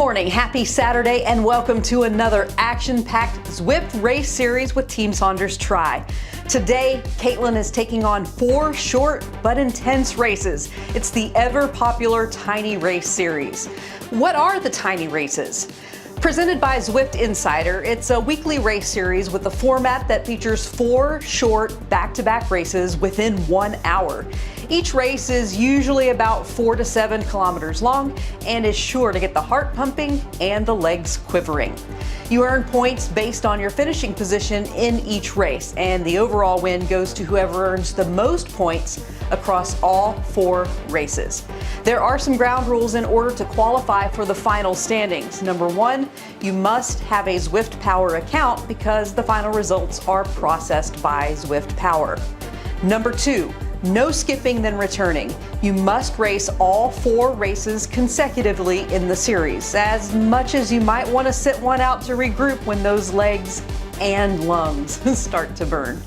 morning, happy Saturday, and welcome to another action-packed Zwift race series with Team Saunders Tri. Today, Caitlin is taking on 4 short but intense races. It's the ever-popular Tiny Race series. What are the Tiny Races? Presented by Zwift Insider, it's a weekly race series with a format that features 4 short back-to-back races within 1 hour. Each race is usually about 4 to 7 kilometers long and is sure to get the heart pumping and the legs quivering. You earn points based on your finishing position in each race, and the overall win goes to whoever earns the most points across all 4 races. There are some ground rules in order to qualify for the final standings. Number 1, you must have a Zwift Power account because the final results are processed by Zwift Power. Number 2, no skipping then returning. You must race all 4 races consecutively in the series, as much as you might want to sit one out to regroup when those legs and lungs start to burn.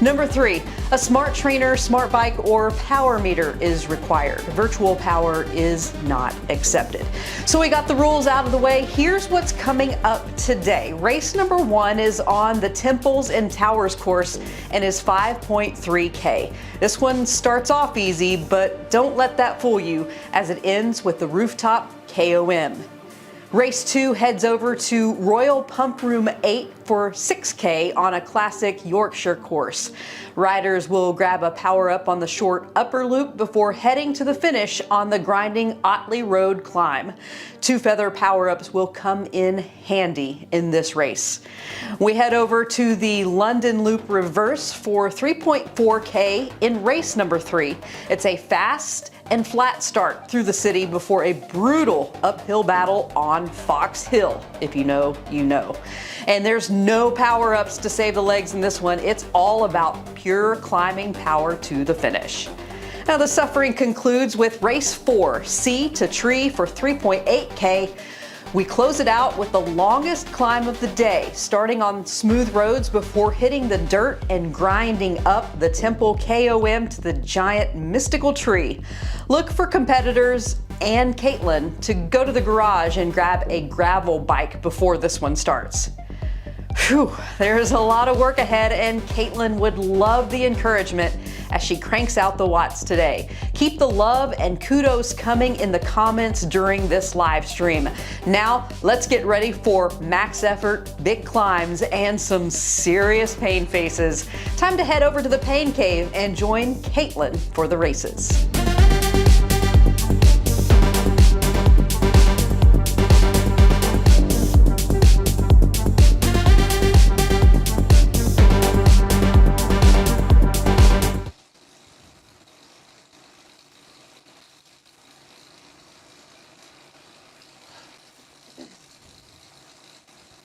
Number 3, a smart trainer, smart bike, or power meter is required. Virtual power is not accepted. So we got the rules out of the way. Here's what's coming up today. Race number 1 is on the Temples and Towers course and is 5.3K. This one starts off easy, but don't let that fool you as it ends with the rooftop KOM. Race 2 heads over to Royal Pump Room 8 for 6K on a classic Yorkshire course. Riders will grab a power-up on the short upper loop before heading to the finish on the grinding Otley Road climb. 2 feather power-ups will come in handy in this race. We head over to the London Loop Reverse for 3.4K in race number 3. It's a fast and flat start through the city before a brutal uphill battle on Fox Hill. If you know, you know. And there's no power-ups to save the legs in this one. It's all about pure climbing power to the finish. Now the suffering concludes with race 4, Sea to Tree for 3.8K. We close it out with the longest climb of the day, starting on smooth roads before hitting the dirt and grinding up the Temple KOM to the giant mystical tree. Look for competitors and Caitlin to go to the garage and grab a gravel bike before this one starts. Whew, there's a lot of work ahead, and Caitlin would love the encouragement as she cranks out the watts today. Keep the love and kudos coming in the comments during this live stream. Now, let's get ready for max effort, big climbs, and some serious pain faces. Time to head over to the Pain Cave and join Caitlin for the races.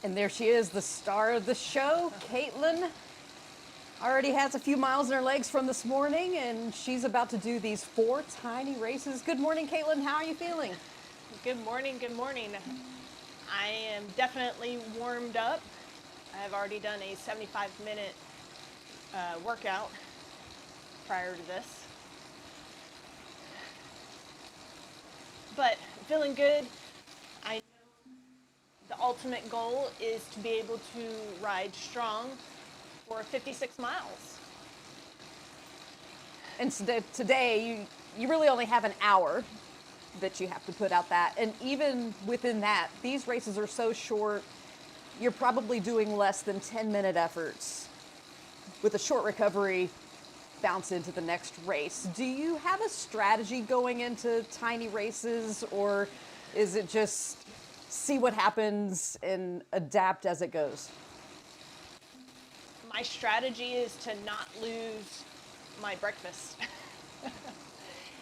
And there she is, the star of the show. Caitlin already has a few miles in her legs from this morning, and she's about to do these 4 tiny races. Good morning, Caitlin. How are you feeling? Good morning, good morning. I am definitely warmed up. I've already done a 75-minute workout prior to this. But feeling good. I know the ultimate goal is to be able to ride strong for 56 miles. And today, you really only have an hour that you have to put out that. And even within that, these races are so short, you're probably doing less than 10-minute efforts. With a short recovery, bounce into the next race. Do you have a strategy going into tiny races, or is it just see what happens and adapt as it goes? My strategy is to not lose my breakfast.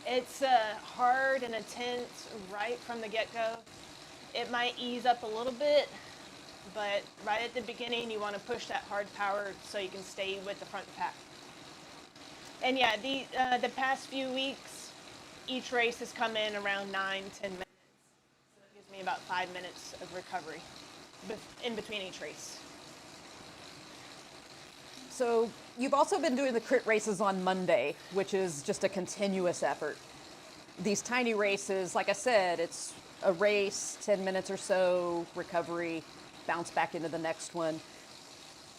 It's hard and intense right from the get-go. It might ease up a little bit, but right at the beginning you want to push that hard power so you can stay with the front pack. And yeah, the past few weeks, each race has come in around 9-10 minutes. Me about 5 minutes of recovery in between each race. So you've also been doing the crit races on Monday, which is just a continuous effort. These tiny races, like I said, it's a race, 10 minutes or so, recovery, bounce back into the next one.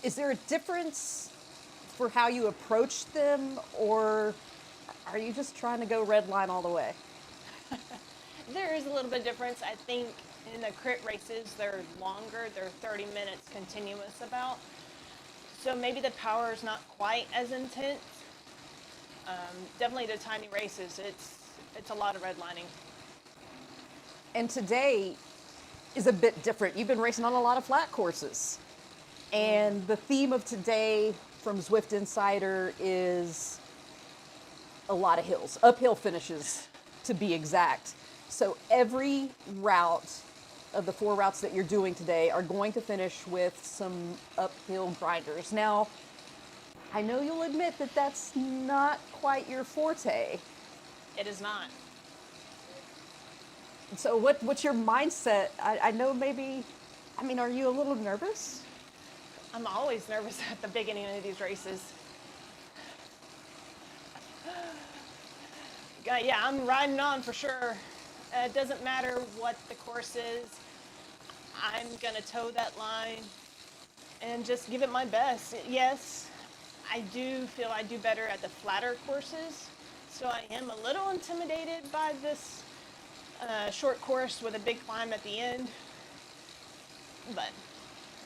Is there a difference for how you approach them, or are you just trying to go red line all the way? There is a little bit of difference. I think in the crit races, they're longer. They're 30 minutes continuous about. So maybe the power is not quite as intense. Definitely the tiny races, it's a lot of redlining. And today is a bit different. You've been racing on a lot of flat courses. And the theme of today from Zwift Insider is a lot of hills, uphill finishes to be exact. So every route of the 4 routes that you're doing today are going to finish with some uphill grinders. Now, I know you'll admit that that's not quite your forte. It is not. So what's your mindset? I know maybe, are you a little nervous? I'm always nervous at the beginning of these races. Yeah, I'm riding on for sure. It doesn't matter what the course is. I'm gonna toe that line and just give it my best. Yes, I do feel I do better at the flatter courses, so I am a little intimidated by this short course with a big climb at the end, but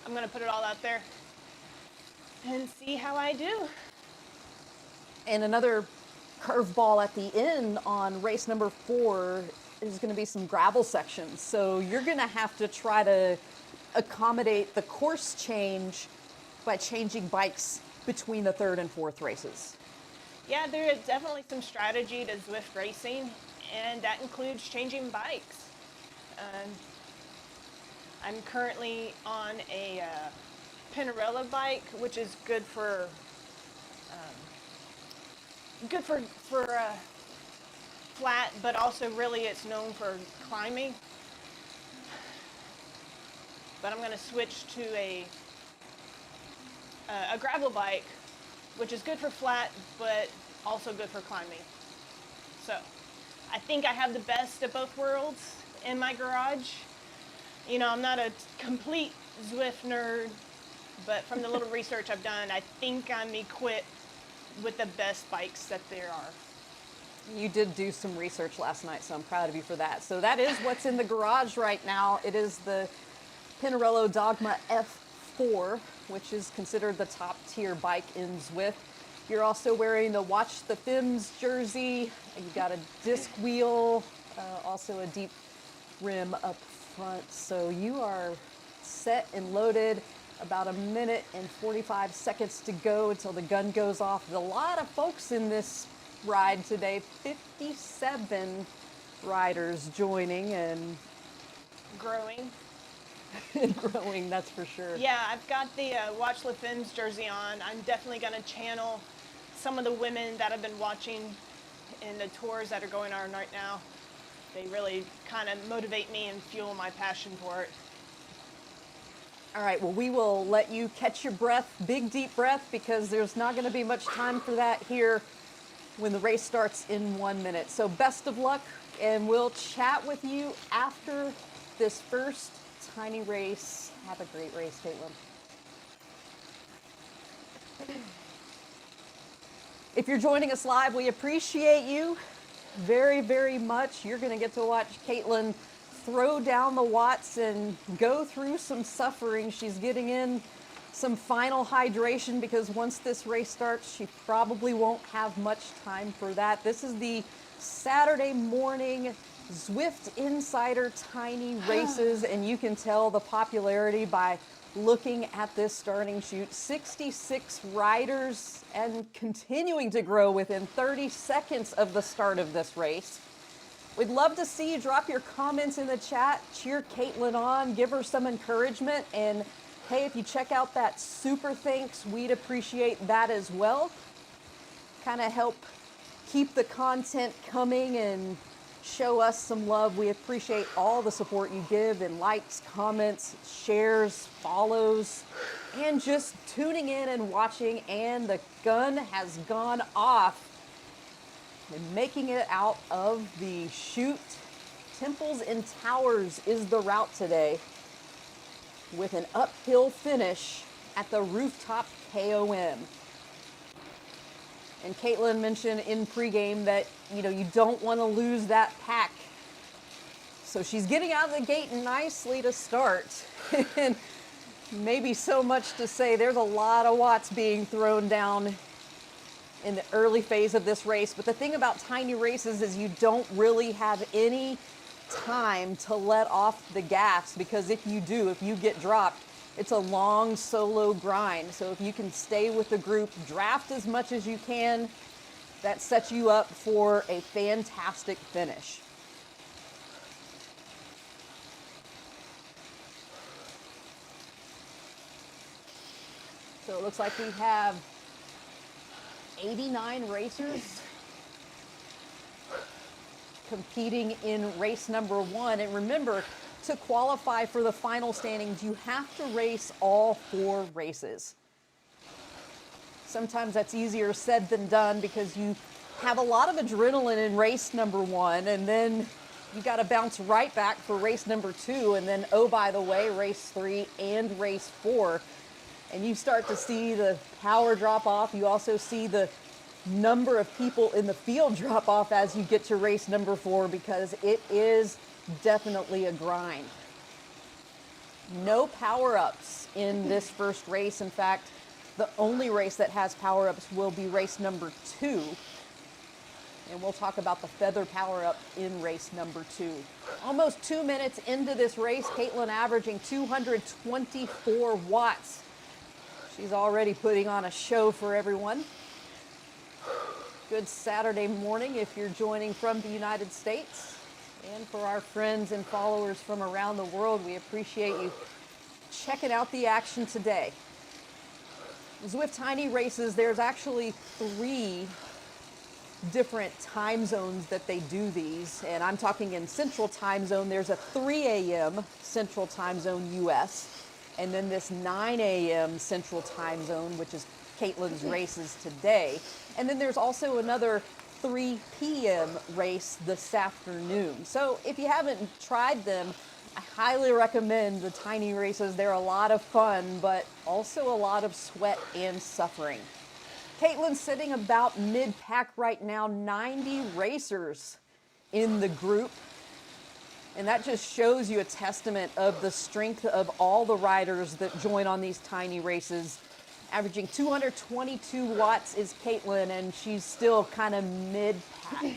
I'm gonna put it all out there and see how I do. And another curveball at the end on race number 4 is going to be some gravel sections. So you're going to have to try to accommodate the course change by changing bikes between the 3rd and 4th races. Yeah, there is definitely some strategy to Zwift racing, and that includes changing bikes. I'm currently on a Pinarello bike, which is good for flat, but also really it's known for climbing. But I'm going to switch to a gravel bike, which is good for flat, but also good for climbing. So I think I have the best of both worlds in my garage. You know, I'm not a complete Zwift nerd, but from the little research I've done, I think I'm equipped with the best bikes that there are. You did do some research last night, so I'm proud of you for that. So that is what's in the garage right now. It is the Pinarello Dogma F4, which is considered the top tier bike in Zwift. You're also wearing the Watch the Fims jersey. You got a disc wheel, also a deep rim up front. So you are set and loaded. About a minute and 45 seconds to go until the gun goes off. There's a lot of folks in this ride today. 57 riders joining and Growing. growing, that's for sure. Yeah, I've got the Watch the Fims jersey on. I'm definitely going to channel some of the women that I've been watching in the tours that are going on right now. They really kind of motivate me and fuel my passion for it. All right, well, we will let you catch your breath, big deep breath, because there's not going to be much time for that here when the race starts in 1 minute. So best of luck, and we'll chat with you after this first tiny race. Have a great race, Caitlin. If you're joining us live, we appreciate you very, very much. You're going to get to watch Caitlin throw down the watts and go through some suffering. She's getting in some final hydration because once this race starts, she probably won't have much time for that. This is the Saturday morning Zwift Insider Tiny Races, and you can tell the popularity by looking at this starting chute. 66 riders and continuing to grow within 30 seconds of the start of this race. We'd love to see you drop your comments in the chat, cheer Caitlin on, give her some encouragement, and hey, if you check out that super thanks, we'd appreciate that as well. Kind of help keep the content coming and show us some love. We appreciate all the support you give in likes, comments, shares, follows, and just tuning in and watching. And the gun has gone off and making it out of the chute Temples and Towers is the route today, with an uphill finish at the Rooftop KOM. And Caitlin mentioned in pregame that, you don't want to lose that pack. So she's getting out of the gate nicely to start. And maybe so much to say there's a lot of watts being thrown down in the early phase of this race. But the thing about tiny races is you don't really have any time to let off the gas, because if you do, if you get dropped, it's a long solo grind. So if you can stay with the group, draft as much as you can, that sets you up for a fantastic finish. So it looks like we have 89 racers competing in race number 1. And remember, to qualify for the final standings, you have to race all 4 races. Sometimes that's easier said than done, because you have a lot of adrenaline in race number 1, and then you got to bounce right back for race number 2, and then, oh, by the way, race 3 and race 4. And you start to see the power drop off. You also see the number of people in the field drop off as you get to race number 4, because it is definitely a grind. No power-ups in this first race. In fact, the only race that has power-ups will be race number 2. And we'll talk about the feather power-up in race number 2. Almost 2 minutes into this race, Caitlin averaging 224 watts. She's already putting on a show for everyone. Good Saturday morning if you're joining from the United States. And for our friends and followers from around the world, we appreciate you checking out the action today. Zwift Tiny Races, there's actually 3 different time zones that they do these. And I'm talking in Central Time Zone. There's a 3 a.m. Central Time Zone US. And then this 9 a.m. Central Time Zone, which is Caitlin's races today. And then there's also another 3 p.m. race this afternoon. So if you haven't tried them, I highly recommend the tiny races. They're a lot of fun, but also a lot of sweat and suffering. Caitlin's sitting about mid-pack right now, 90 racers in the group. And that just shows you a testament of the strength of all the riders that join on these tiny races. Averaging 222 watts is Caitlin, and she's still kind of mid-pack.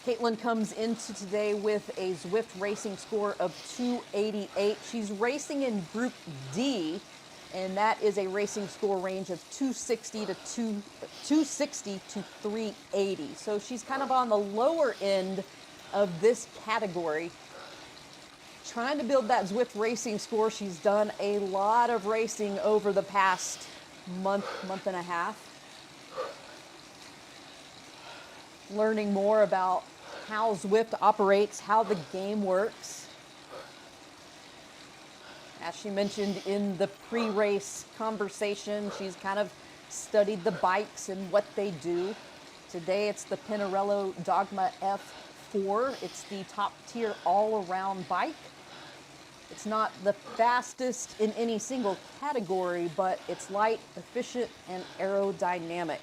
Caitlin comes into today with a Zwift racing score of 288. She's racing in Group D, and that is a racing score range of 260 to 380. So she's kind of on the lower end of this category. Trying to build that Zwift racing score. She's done a lot of racing over the past month and a half. Learning more about how Zwift operates, how the game works. As she mentioned in the pre-race conversation, she's kind of studied the bikes and what they do. Today it's the Pinarello Dogma F4. It's the top tier all-around bike. It's not the fastest in any single category, but it's light, efficient, and aerodynamic.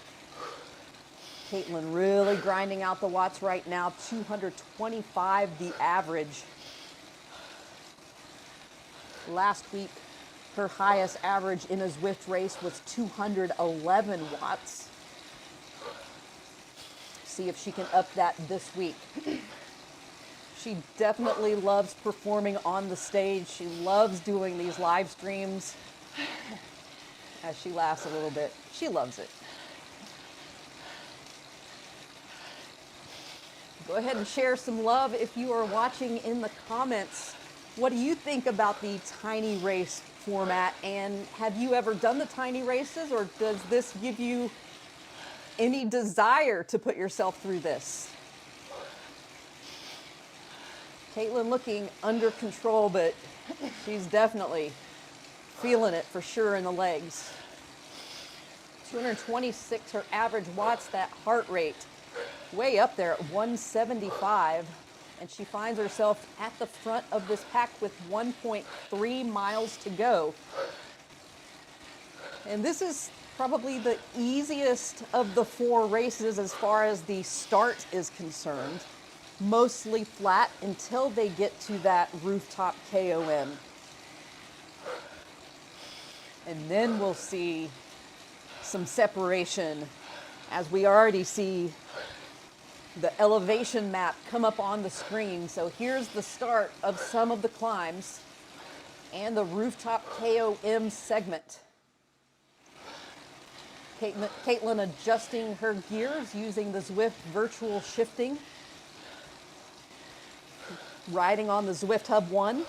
Caitlin really grinding out the watts right now, 225 the average. Last week, her highest average in a Zwift race was 211 watts. See if she can up that this week. She definitely loves performing on the stage. She loves doing these live streams. As she laughs a little bit, she loves it. Go ahead and share some love if you are watching in the comments. What do you think about the tiny race format? And have you ever done the tiny races, or does this give you any desire to put yourself through this? Caitlin looking under control, but she's definitely feeling it for sure in the legs. 226 her average watts, that heart rate. way up there at 175, and she finds herself at the front of this pack with 1.3 miles to go. And this is probably the easiest of the 4 races as far as the start is concerned. Mostly flat until they get to that rooftop KOM. And then we'll see some separation as we already see the elevation map come up on the screen. So here's the start of some of the climbs and the rooftop KOM segment. Caitlin adjusting her gears using the Zwift virtual shifting. Riding on the Zwift Hub 1.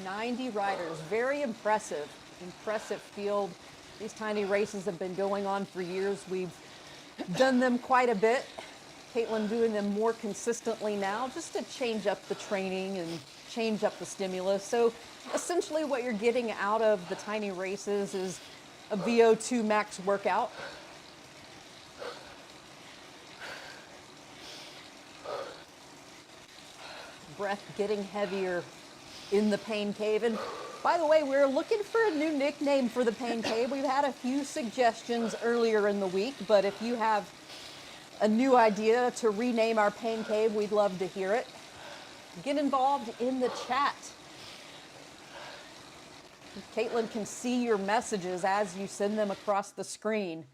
$90 riders, very impressive field. These tiny races have been going on for years. We've done them quite a bit. Caitlin doing them more consistently now, just to change up the training and change up the stimulus. So essentially what you're getting out of the tiny races is a VO2 max workout. Breath getting heavier in the pain cave. And by the way, we're looking for a new nickname for the pain cave. We've had a few suggestions earlier in the week, but if you have a new idea to rename our pain cave, we'd love to hear it. Get involved in the chat. Caitlin can see your messages as you send them across the screen.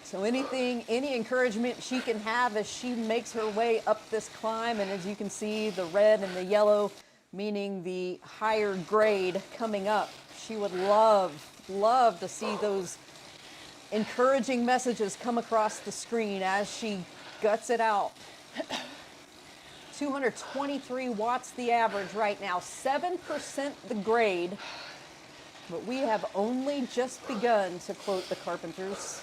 So any encouragement she can have as she makes her way up this climb, and as you can see, the red and the yellow, meaning the higher grade coming up. She would love to see those encouraging messages come across the screen as she guts it out. 223 watts the average right now, 7% the grade. But we have only just begun, to quote the Carpenters.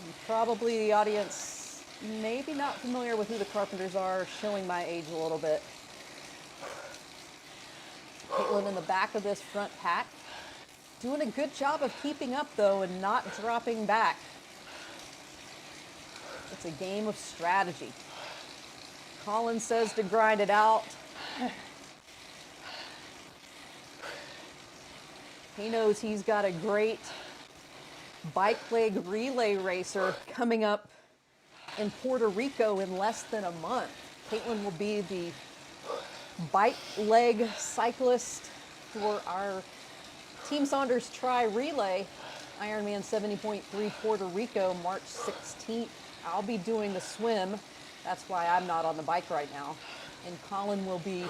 And probably the audience maybe not familiar with who the Carpenters are, showing my age a little bit. Caitlin in the back of this front pack, doing a good job of keeping up though and not dropping back. It's a game of strategy. Colin says to grind it out. He knows he's got a great bike leg relay racer coming up in Puerto Rico in less than a month. Caitlin will be the bike leg cyclist for our Team Saunders Tri Relay Ironman 70.3 Puerto Rico, March 16th. I'll be doing the swim. That's why I'm not on the bike right now. And Colin will be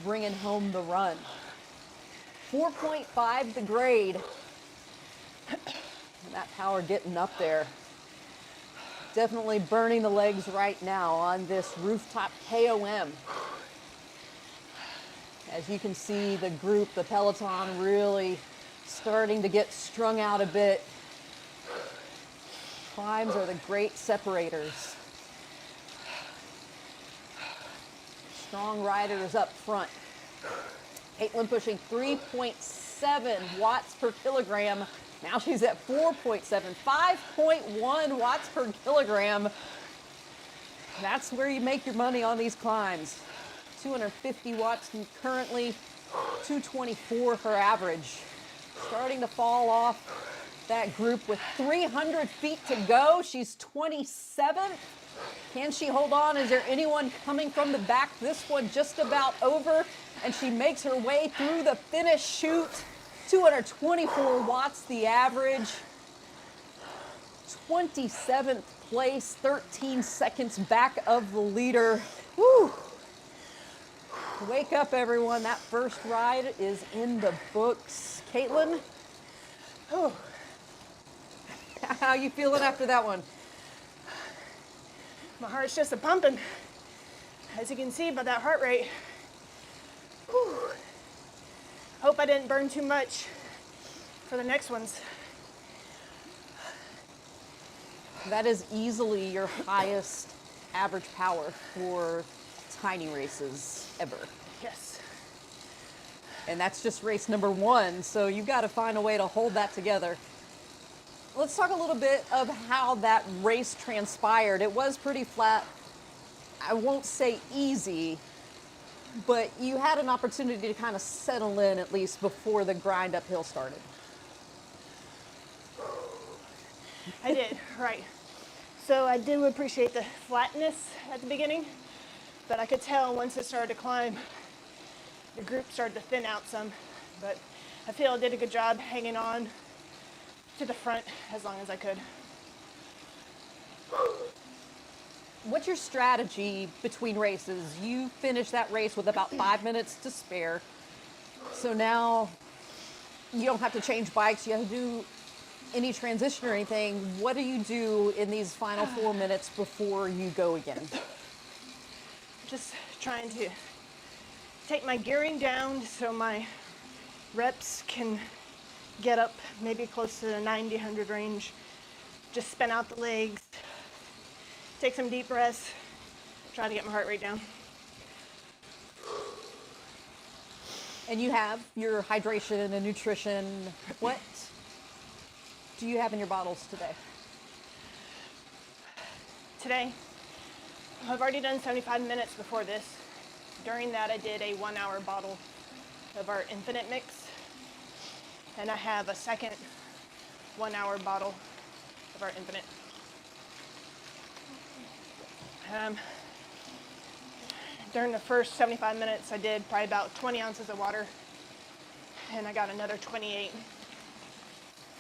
bringing home the run. 4.5 the grade. And that power getting up there. Definitely burning the legs right now on this rooftop KOM. As you can see, the group, the peloton, really starting to get strung out a bit. Climbs are the great separators. Strong riders up front. Caitlin pushing 3.7 watts per kilogram. Now she's at 4.7, 5.1 watts per kilogram. That's where you make your money on these climbs. 250 watts and currently 224 her average. Starting to fall off that group with 300 feet to go. She's 27th. Can she hold on? Is there anyone coming from the back? This one just about over, and she makes her way through the finish chute. 224 watts the average. 27th place, 13 seconds back of the leader. Woo! Wake up, everyone. That first ride is in the books. Caitlin, oh, how you feeling after that one? My heart's just a pumping, as you can see by that heart rate. Whew. Hope I didn't burn too much for the next ones. That is easily your highest average power for tiny races ever. Yes. And that's just race number 1, so you've got to find a way to hold that together. Let's talk a little bit of how that race transpired. It was pretty flat. I won't say easy, but you had an opportunity to kind of settle in at least before the grind uphill started. I did, right. So I do appreciate the flatness at the beginning, but I could tell once it started to climb, the group started to thin out some, but I feel I did a good job hanging on to the front as long as I could. What's your strategy between races? You finished that race with about 5 minutes to spare. So now you don't have to change bikes. You have to do any transition or anything. What do you do in these final 4 minutes before you go again? Just trying to take my gearing down so my reps can get up maybe close to the 90, 100 range. Just spin out the legs, take some deep breaths, try to get my heart rate down. And you have your hydration and nutrition. What do you have in your bottles today? Today, I've already done 75 minutes before this. During that, I did a 1 hour bottle of our Infinite mix. And I have a second 1 hour bottle of our Infinite. During the first 75 minutes, I did probably about 20 ounces of water, and I got another 28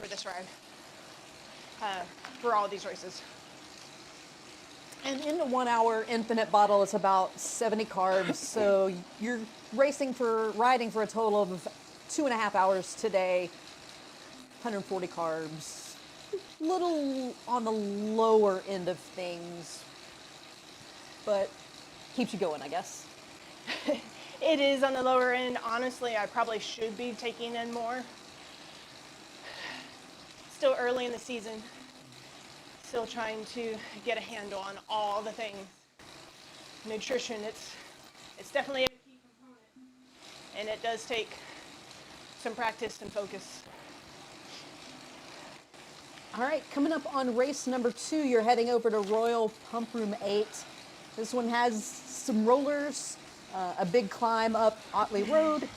for this ride, for all these races. And in the 1 hour Infinite bottle, it's about 70 carbs. So you're riding for a total of 2.5 hours today, 140 carbs. Little on the lower end of things, but keeps you going, I guess. It is on the lower end. Honestly, I probably should be taking in more. Still early in the season. Still trying to get a handle on all the things. Nutrition, it's definitely a key component, and it does take some practice and focus. All right, coming up on race number 2, you're heading over to Royal Pump Room 8. This one has some rollers, a big climb up Otley Road,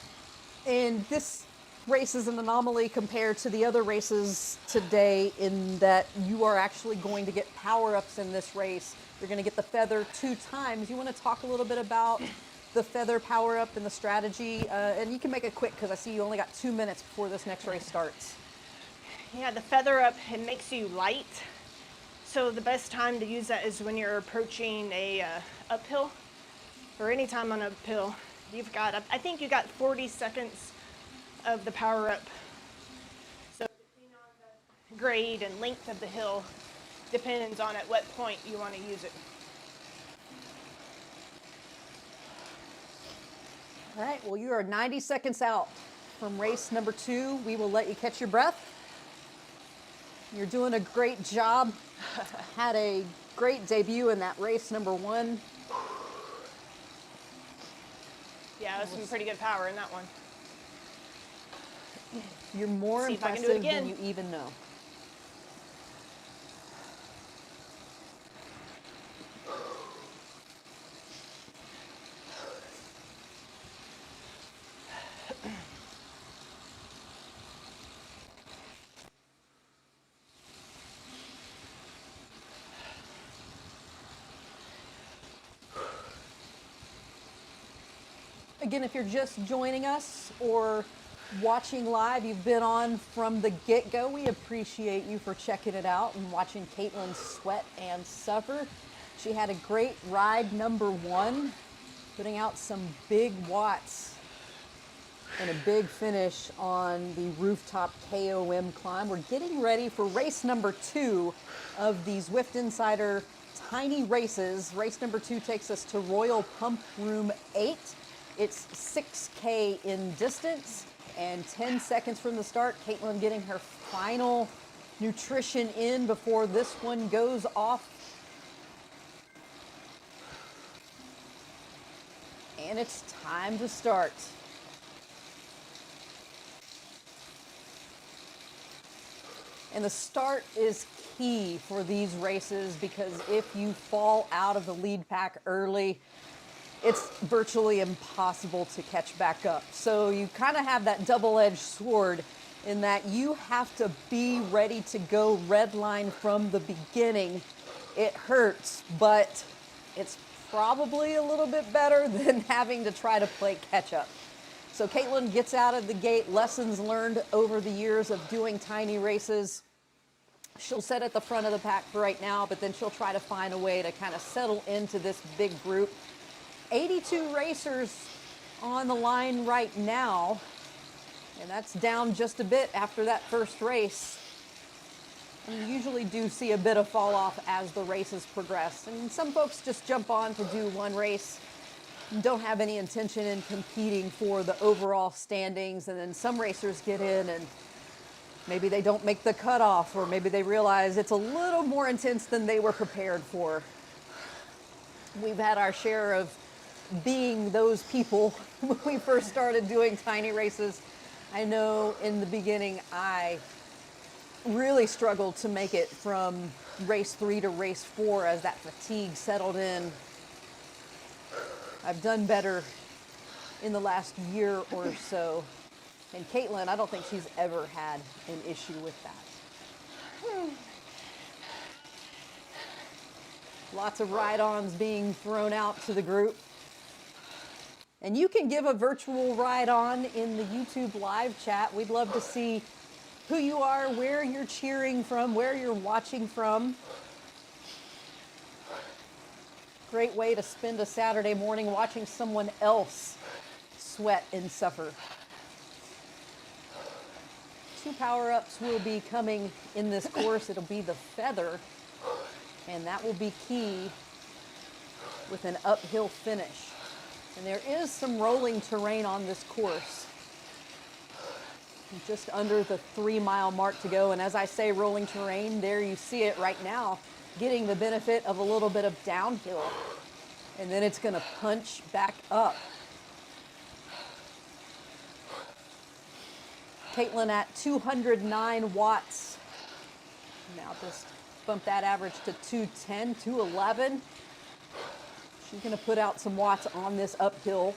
and this race is an anomaly compared to the other races today in that you are actually going to get power-ups in this race. You're going to get the feather 2 times. You want to talk a little bit about the feather power-up and the strategy? And you can make it quick because I see you only got 2 minutes before this next race starts. Yeah, the feather up, it makes you light. So the best time to use that is when you're approaching a uphill, or any time on uphill. You've got, I think you got 40 seconds of the power up. So depending on the grade and length of the hill, depends on at what point you want to use it. All right, well, you are 90 seconds out from race number 2. We will let you catch your breath. You're doing a great job. Had a great debut in that race number 1. Yeah, that's some pretty good power in that one. You're more See if I can do impressive it than again. you even know. Again, if you're just joining us or watching live, you've been on from the get-go. We appreciate you for checking it out and watching Caitlin sweat and suffer. She had a great ride number 1, putting out some big watts and a big finish on the rooftop KOM climb. We're getting ready for race number 2 of the Zwift Insider Tiny Races. Race number 2 takes us to Royal Pump Room 8. It's 6K in distance, and 10 seconds from the start, Caitlin getting her final nutrition in before this one goes off. And it's time to start. And the start is key for these races because if you fall out of the lead pack early, it's virtually impossible to catch back up. So you kind of have that double-edged sword in that you have to be ready to go red line from the beginning. It hurts, but it's probably a little bit better than having to try to play catch up. So Caitlin gets out of the gate, lessons learned over the years of doing tiny races. She'll sit at the front of the pack for right now, but then she'll try to find a way to kind of settle into this big group. 82 racers on the line right now, and that's down just a bit after that first race. And you usually do see a bit of fall off as the races progress. And some folks just jump on to do one race and don't have any intention in competing for the overall standings. And then some racers get in and maybe they don't make the cutoff, or maybe they realize it's a little more intense than they were prepared for. We've had our share of being those people when we first started doing tiny races. I know in the beginning I really struggled to make it from race 3 to race 4 as that fatigue settled in. I've done better in the last year or so. And Caitlin, I don't think she's ever had an issue with that. Lots of ride-ons being thrown out to the group. And you can give a virtual ride-on in the YouTube live chat. We'd love to see who you are, where you're cheering from, where you're watching from. Great way to spend a Saturday morning watching someone else sweat and suffer. 2 power-ups will be coming in this course. It'll be the feather, and that will be key with an uphill finish. And there is some rolling terrain on this course. Just under the 3-mile mark to go. And as I say rolling terrain, there you see it right now, getting the benefit of a little bit of downhill. And then it's going to punch back up. Caitlin at 209 watts. Now just bump that average to 210, 211. She's going to put out some watts on this uphill.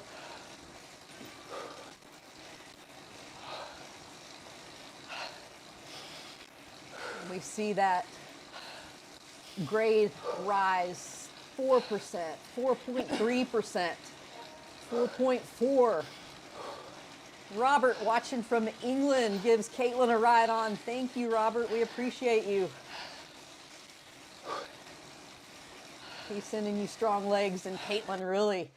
And we see that grade rise 4%, 4.3%, 4.4. Robert, watching from England, gives Caitlin a ride on. Thank you, Robert. We appreciate you. He's sending you strong legs, and Caitlin really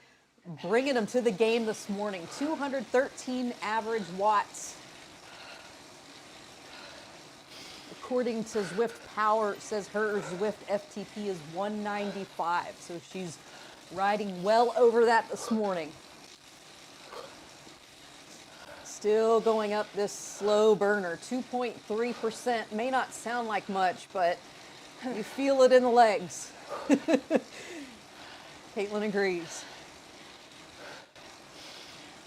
bringing them to the game this morning. 213 average watts. According to Zwift Power, it says her Zwift FTP is 195, so she's riding well over that this morning. Still going up this slow burner, 2.3%. May not sound like much, but you feel it in the legs. Caitlin agrees.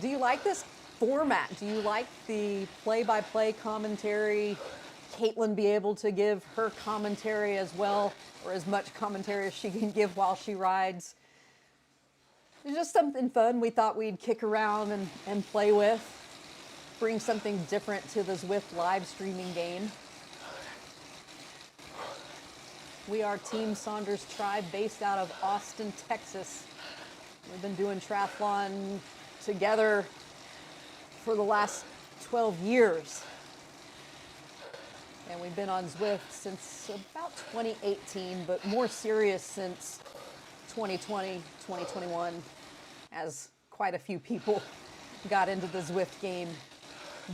Do you like this format? Do you like the play-by-play commentary? Caitlin be able to give her commentary as well, or as much commentary as she can give while she rides. It's just something fun we thought we'd kick around and play with. Bring something different to the Zwift live streaming game. We are Team Saunders Tribe based out of Austin, Texas. We've been doing triathlon together for the last 12 years. And we've been on Zwift since about 2018, but more serious since 2020, 2021, as quite a few people got into the Zwift game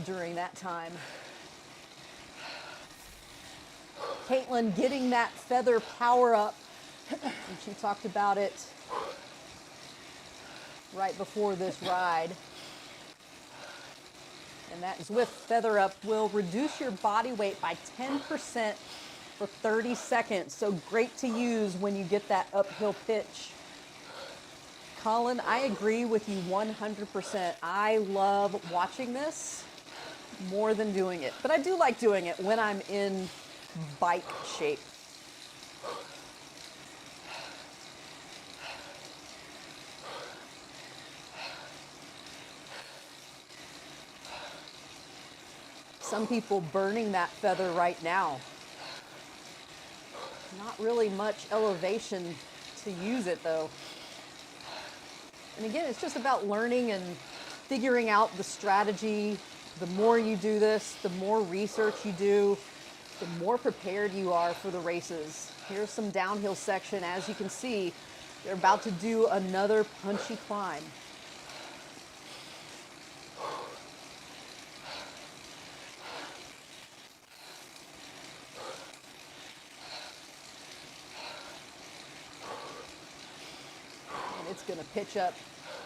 during that time. Caitlin getting that feather power up, and she talked about it right before this ride. And that Zwift feather up will reduce your body weight by 10% for 30 seconds. So great to use when you get that uphill pitch. Colin, I agree with you 100%. I love watching this more than doing it. But I do like doing it when I'm in bike shape. Some people burning that feather right now. Not really much elevation to use it though. And again, it's just about learning and figuring out the strategy. The more you do this, the more research you do, the more prepared you are for the races. Here's some downhill section. As you can see, they're about to do another punchy climb. And it's going to pitch up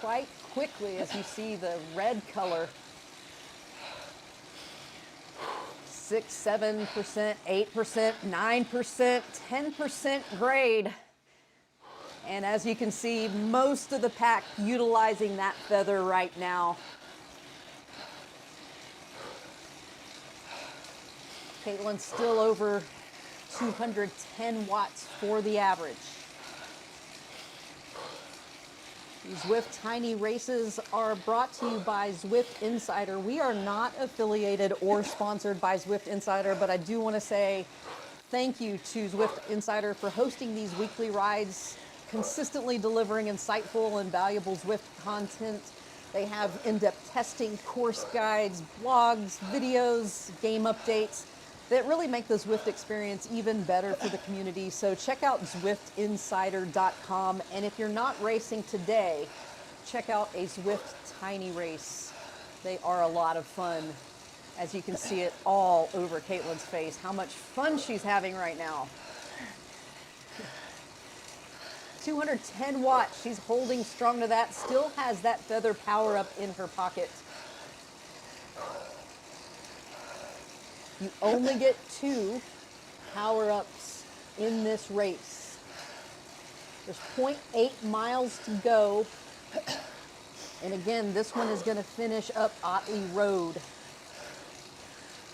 quite quickly as you see the red color. 6%, 7%, 8%, 9%, 10% grade. And as you can see, most of the pack utilizing that feather right now. Caitlin's still over 210 watts for the average. These Zwift Tiny Races are brought to you by Zwift Insider. We are not affiliated or sponsored by Zwift Insider, but I do want to say thank you to Zwift Insider for hosting these weekly rides, consistently delivering insightful and valuable Zwift content. They have in-depth testing, course guides, blogs, videos, game updates that really make the Zwift experience even better for the community. So check out ZwiftInsider.com. And if you're not racing today, check out a Zwift Tiny Race. They are a lot of fun. As you can see it all over Caitlin's face, how much fun she's having right now. 210 watts, she's holding strong to that, still has that feather power up in her pocket. You only get 2 power-ups in this race. There's 0.8 miles to go. And again, this one is going to finish up Otley Road.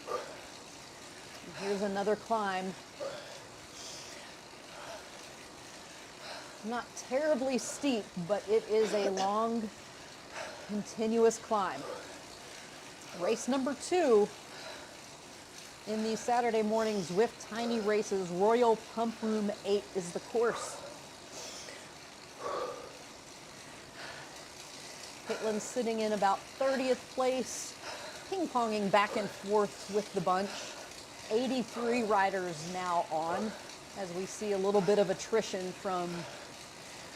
And here's another climb. Not terribly steep, but it is a long, continuous climb. Race number 2 in the Saturday morning Zwift Tiny Races. Royal Pump Room 8 is the course. Caitlin's sitting in about 30th place, ping-ponging back and forth with the bunch. 83 riders now on, as we see a little bit of attrition from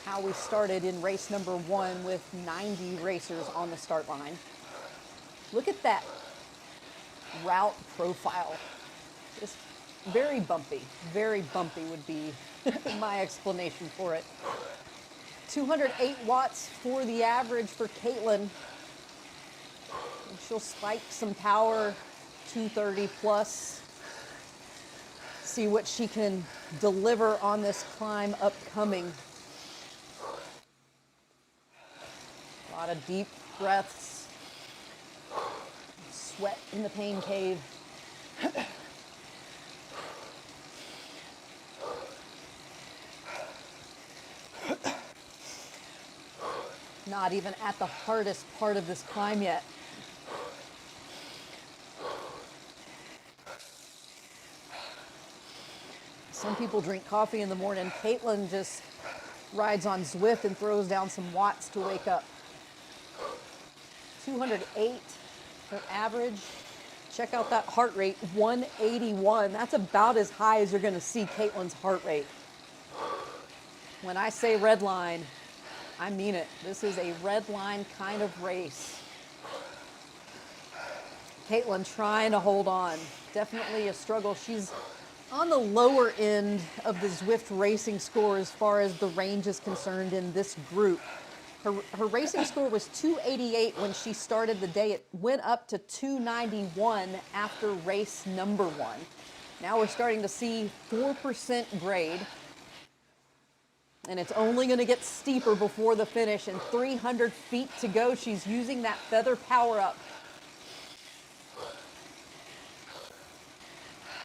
how we started in race number 1 with 90 racers on the start line. Look at that route profile. Just very bumpy would be my explanation for it. 208 watts for the average for Caitlin. And she'll spike some power, 230 plus. See what she can deliver on this climb upcoming. A lot of deep breaths. Sweat in the pain cave. Not even at the hardest part of this climb yet. Some people drink coffee in the morning. Caitlin just rides on Zwift and throws down some watts to wake up. 208 for average. Check out that heart rate, 181. That's about as high as you're going to see Caitlin's heart rate. When I say red line, I mean it. This is a red line kind of race. Caitlin trying to hold on. Definitely a struggle. She's on the lower end of the Zwift racing score as far as the range is concerned in this group. Her racing score was 288 when she started the day. It went up to 291 after race number 1. Now we're starting to see 4% grade. And it's only going to get steeper before the finish. And 300 feet to go. She's using that feather power up.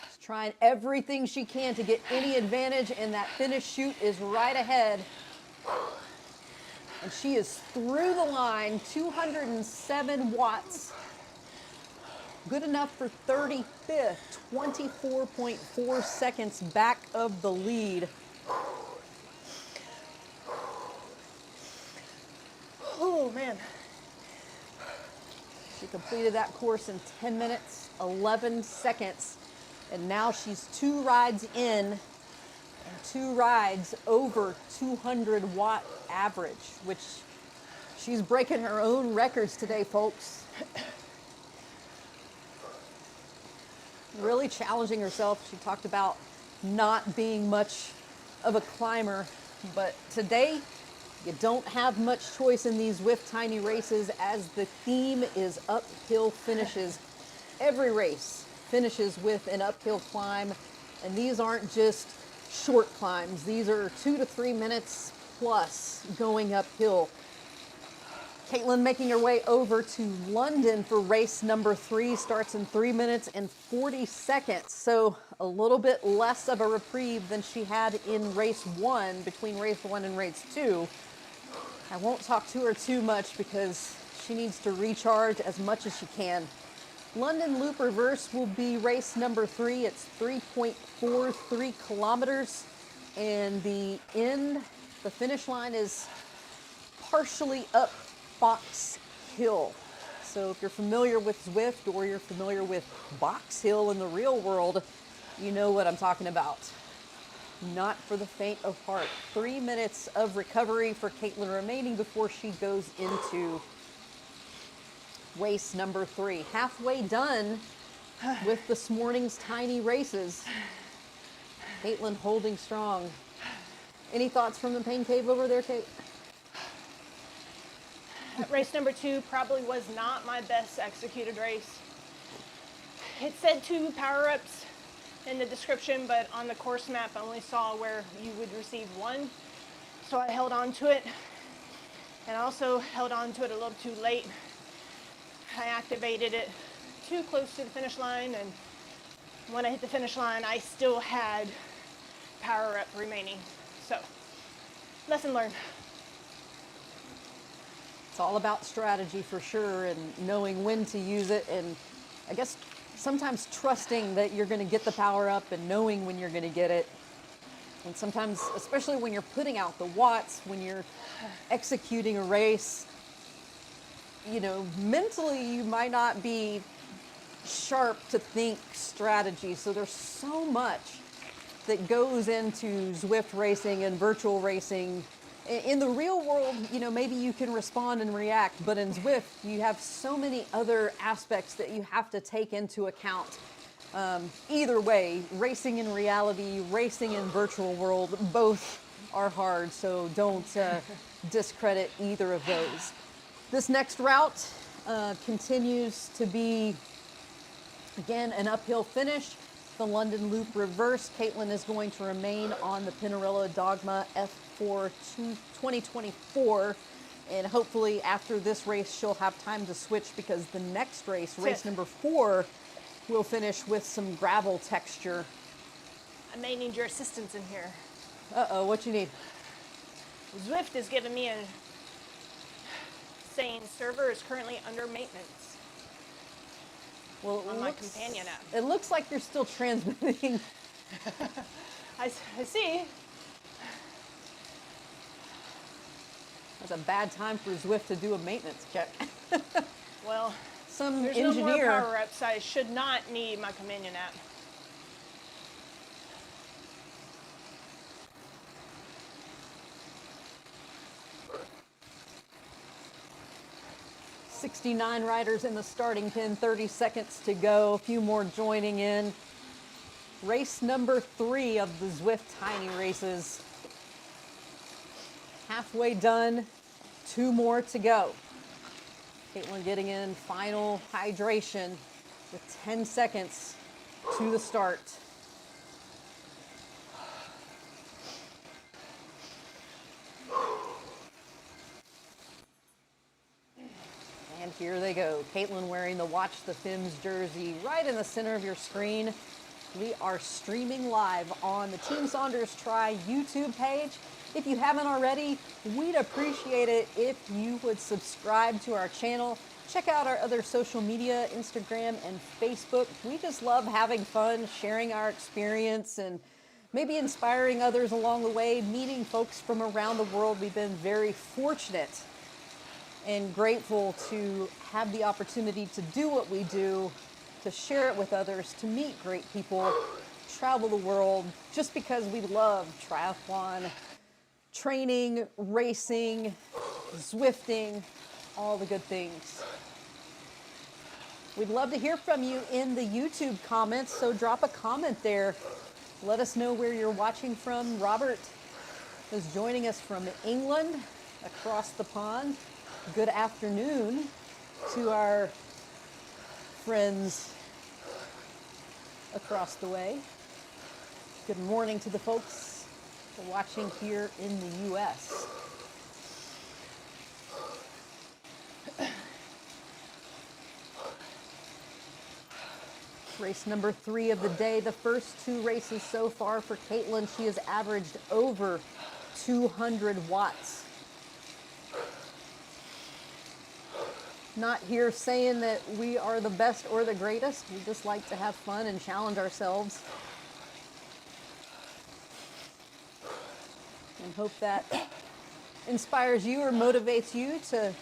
She's trying everything she can to get any advantage, and that finish chute is right ahead. And she is through the line, 207 watts. Good enough for 35th, 24.4 seconds back of the lead. Oh, man. She completed that course in 10 minutes, 11 seconds. And now she's 2 rides in and 2 rides over 200 watt average, which she's breaking her own records today, folks. Really challenging herself. She talked about not being much of a climber, but today you don't have much choice in these Zwift Tiny races, as the theme is uphill finishes. Every race finishes with an uphill climb, and these aren't just short climbs. These are 2 to 3 minutes plus going uphill. Caitlin making her way over to London for race number 3, starts in 3 minutes and 40 seconds. So a little bit less of a reprieve than she had in race 1, between race 1 and race 2. I won't talk to her too much because she needs to recharge as much as she can. London Loop Reverse will be race number 3. It's 3.43 kilometers, and the finish line is partially up Box Hill. So if you're familiar with Zwift, or you're familiar with Box Hill in the real world, you know what I'm talking about. Not for the faint of heart. 3 minutes of recovery for Caitlin remaining before she goes into race number 3. Halfway done with this morning's tiny races. Caitlin holding strong. Any thoughts from the pain cave over there, Kate? Race number 2 probably was not my best executed race. It said 2 power-ups in the description, but on the course map I only saw where you would receive 1. So I held on to it, and also held on to it a little too late. I activated it too close to the finish line, and when I hit the finish line, I still had power-up remaining. So, lesson learned. It's all about strategy for sure, and knowing when to use it, and I guess sometimes trusting that you're going to get the power up and knowing when you're going to get it. And sometimes, especially when you're putting out the watts, when you're executing a race, you know, mentally you might not be sharp to think strategy. So there's so much that goes into Zwift racing and virtual racing. In the real world, you know, maybe you can respond and react, but in Zwift, you have so many other aspects that you have to take into account. Either way, racing in reality, racing in virtual world, both are hard, so don't discredit either of those. This next route continues to be, again, an uphill finish. The London Loop Reverse. Caitlin is going to remain on the Pinarello Dogma F4 2024. And hopefully after this race, she'll have time to switch, because the next race, race number 4, will finish with some gravel texture. I may need your assistance in here. Uh-oh, what you need? Zwift is giving me a saying server is currently under maintenance. Well, on my companion app. It looks like you're still transmitting. I see. That's a bad time for Zwift to do a maintenance check. Well, some there's engineer. no more power-ups. I should not need my companion app. '69 riders in the starting pin, 30 seconds to go. A few more joining in. Race number 3 of the Zwift Tiny Races. Halfway done, 2 more to go. Caitlin getting in final hydration with 10 seconds to the start. And here they go. Caitlin wearing the Watch the Fims jersey right in the center of your screen. We are streaming live on the Team Saunders Try YouTube page. If you haven't already, we'd appreciate it if you would subscribe to our channel. Check out our other social media, Instagram and Facebook. We just love having fun, sharing our experience, and maybe inspiring others along the way, meeting folks from around the world. We've been very fortunate and grateful to have the opportunity to do what we do, to share it with others, to meet great people, travel the world, just because we love triathlon, training, racing, Zwifting, all the good things. We'd love to hear from you in the YouTube comments, so drop a comment there. Let us know where you're watching from. Robert is joining us from England, across the pond. Good afternoon to our friends across the way. Good morning to the folks watching here in the U.S. Race number 3 of the day. The first 2 races so far for Caitlin. She has averaged over 200 watts. Not here saying that we are the best or the greatest. We just like to have fun and challenge ourselves. And hope that inspires you or motivates you to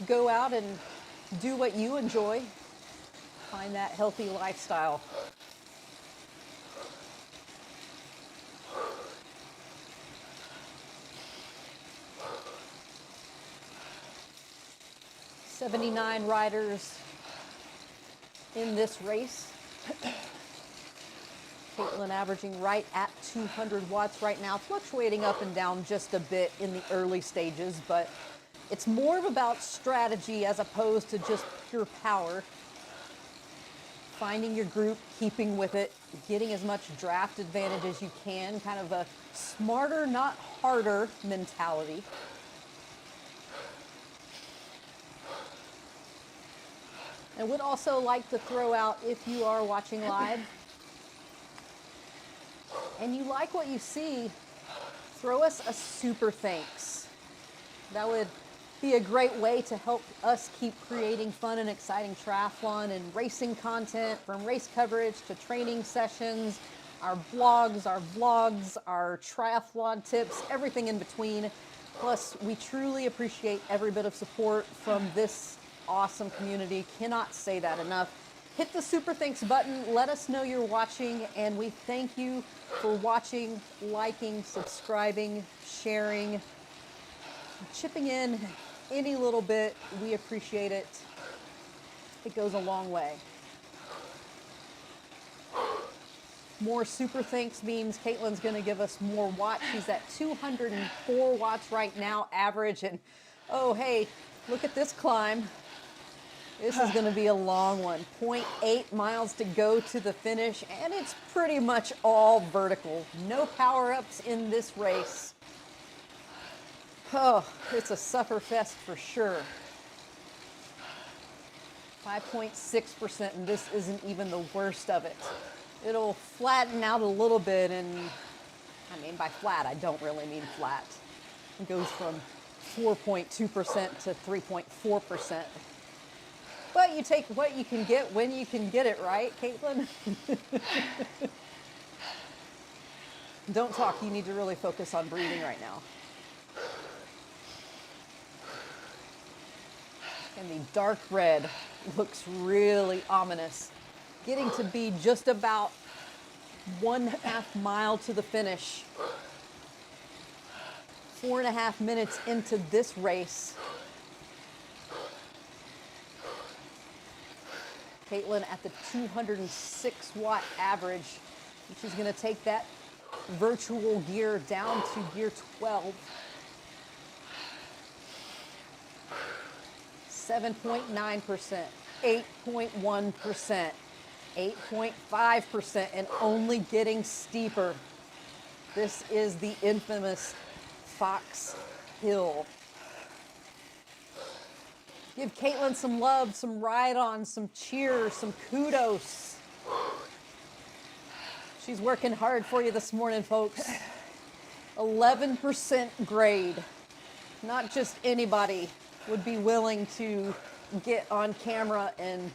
go out and do what you enjoy. Find that healthy lifestyle. "79 riders in this race. Caitlin averaging right at 200 watts right now, fluctuating up and down just a bit in the early stages, but it's more about strategy as opposed to just pure power. Finding your group, keeping with it, getting as much draft advantage as you can, kind of a smarter, not harder mentality. I would also like to throw out, if you are watching live and you like what you see, throw us a super thanks. That would be a great way to help us keep creating fun and exciting triathlon and racing content, from race coverage to training sessions, our blogs, our vlogs, our triathlon tips, everything in between. Plus, we truly appreciate every bit of support from this awesome community. Cannot say that enough. Hit the super thanks button. Let us know you're watching, and we thank you for watching, liking, subscribing, sharing, chipping in any little bit. We appreciate it. It goes a long way. More super thanks means Caitlin's going to give us more watts. She's at 204 watts right now, average. And oh, hey, look at this climb. This is going to be a long one. 0.8 miles to go to the finish, and it's pretty much all vertical. No power-ups in this race. Oh, it's a sufferfest for sure. 5.6%, and this isn't even the worst of it. It'll flatten out a little bit, and I mean by flat, I don't really mean flat. It goes from 4.2% to 3.4%. But you take what you can get when you can get it, right, Caitlin? Don't talk, you need to really focus on breathing right now. And the dark red looks really ominous. Getting to be just about 1/2 mile to the finish. 4.5 minutes into this race. Caitlin at the 206 watt average. She's going to take that virtual gear down to gear 12. 7.9%, 8.1%, 8.5%, and only getting steeper. This is the infamous Fox Hill. Give Caitlin some love, some ride-on, some cheers, some kudos. She's working hard for you this morning, folks. 11% grade. Not just anybody would be willing to get on camera and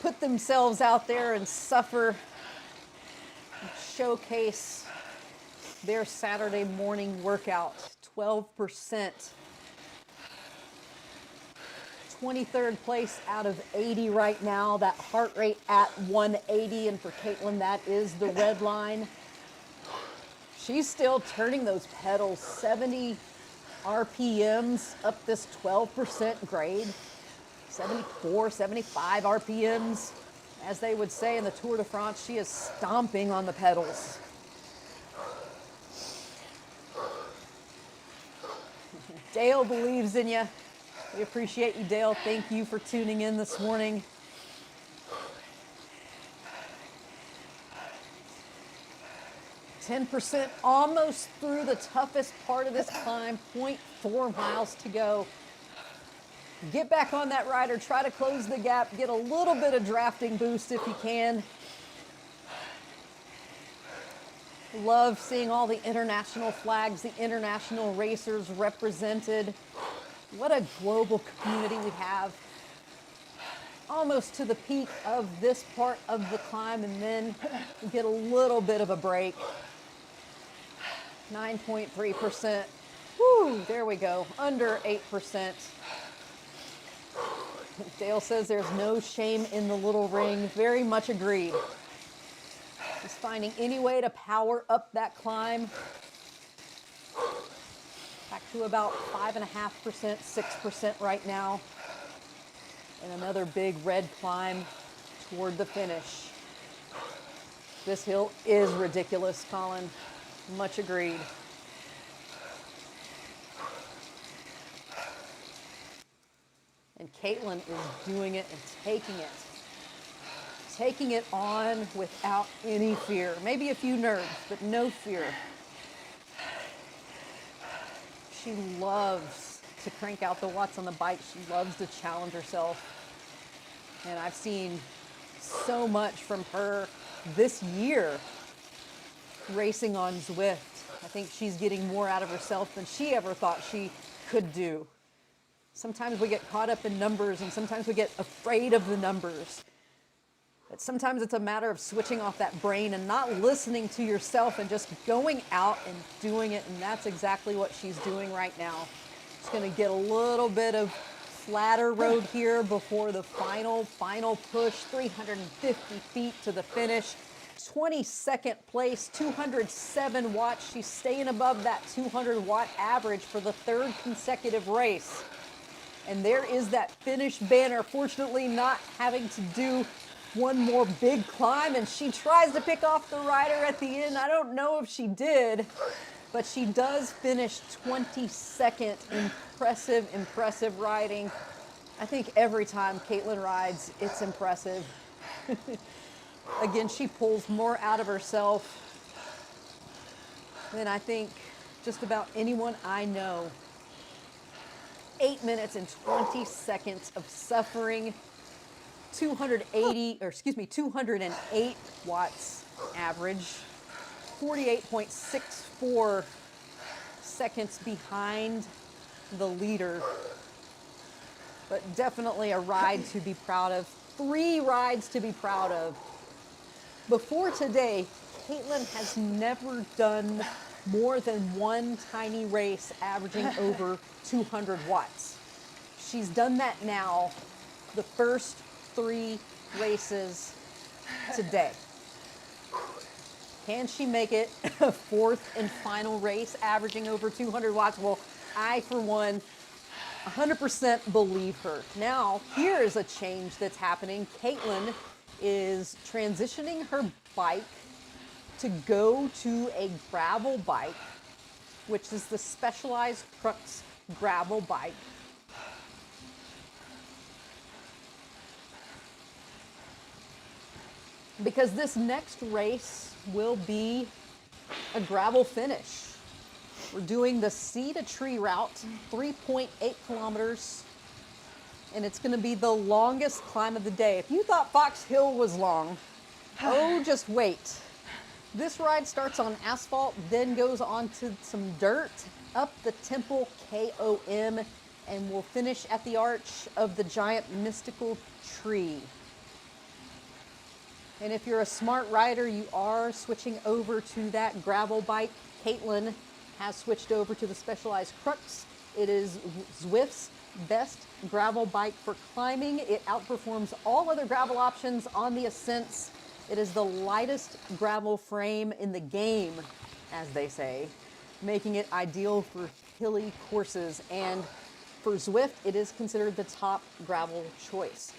put themselves out there and suffer, showcase their Saturday morning workout. 12%. 23rd place out of 80 right now. That heart rate at 180, and for Caitlin, that is the red line. She's still turning those pedals, 70 RPMs up this 12% grade, 74, 75 RPMs. As they would say in the Tour de France, she is stomping on the pedals. Dale believes in you. We appreciate you, Dale. Thank you for tuning in this morning. %, almost through the toughest part of this climb, 0.4 miles to go. Get back on that rider, try to close the gap, get a little bit of drafting boost if you can. Love seeing all the international flags, the international racers represented. What a global community we have. Almost to the peak of this part of the climb, and then we get a little bit of a break. 9.3%. Woo, there we go, under 8%. Dale says there's no shame in the little ring. Very much agreed. Just finding any way to power up that climb. Back to about 5.5%, 6% right now. And another big red climb toward the finish. This hill is ridiculous, Colin. Much agreed. And Caitlin is doing it and taking it. Taking it on without any fear. Maybe a few nerves, but no fear. She loves to crank out the watts on the bike. She loves to challenge herself. And I've seen so much from her this year racing on Zwift. I think she's getting more out of herself than she ever thought she could do. Sometimes we get caught up in numbers, and sometimes we get afraid of the numbers. But sometimes it's a matter of switching off that brain and not listening to yourself and just going out and doing it. And that's exactly what she's doing right now. She's going to get a little bit of flatter road here before the final push, 350 feet to the finish. 22nd place, 207 watts. She's staying above that 200 watt average for the third consecutive race. And there is that finish banner, fortunately not having to do one more big climb, and she tries to pick off the rider at the end. I don't know if she did, but she does finish 22nd. Impressive riding. I think every time Caitlin rides, it's impressive. Again, she pulls more out of herself than I think just about anyone I know. 8 minutes and 20 seconds of suffering. 208 watts average, 48.64 seconds behind the leader, but definitely a ride to be proud of. 3 rides to be proud of. Before today, Caitlin has never done more than one tiny race averaging over 200 watts. She's done that now, the first 3 races today. Can she make it a 4th and final race averaging over 200 watts? Well, I, for one, 100% believe her. Now, here is a change that's happening. Caitlin is transitioning her bike to go to a gravel bike, which is the Specialized Crux gravel bike. Because this next race will be a gravel finish. We're doing the Sea to Tree route, 3.8 kilometers, and it's going to be the longest climb of the day. If you thought Fox Hill was long, oh, just wait. This ride starts on asphalt, then goes onto some dirt, up the Temple KOM, and will finish at the arch of the giant mystical tree. And if you're a smart rider, you are switching over to that gravel bike. Caitlin has switched over to the Specialized Crux. It is Zwift's best gravel bike for climbing. It outperforms all other gravel options on the ascents. It is the lightest gravel frame in the game, as they say, making it ideal for hilly courses. And for Zwift, it is considered the top gravel choice.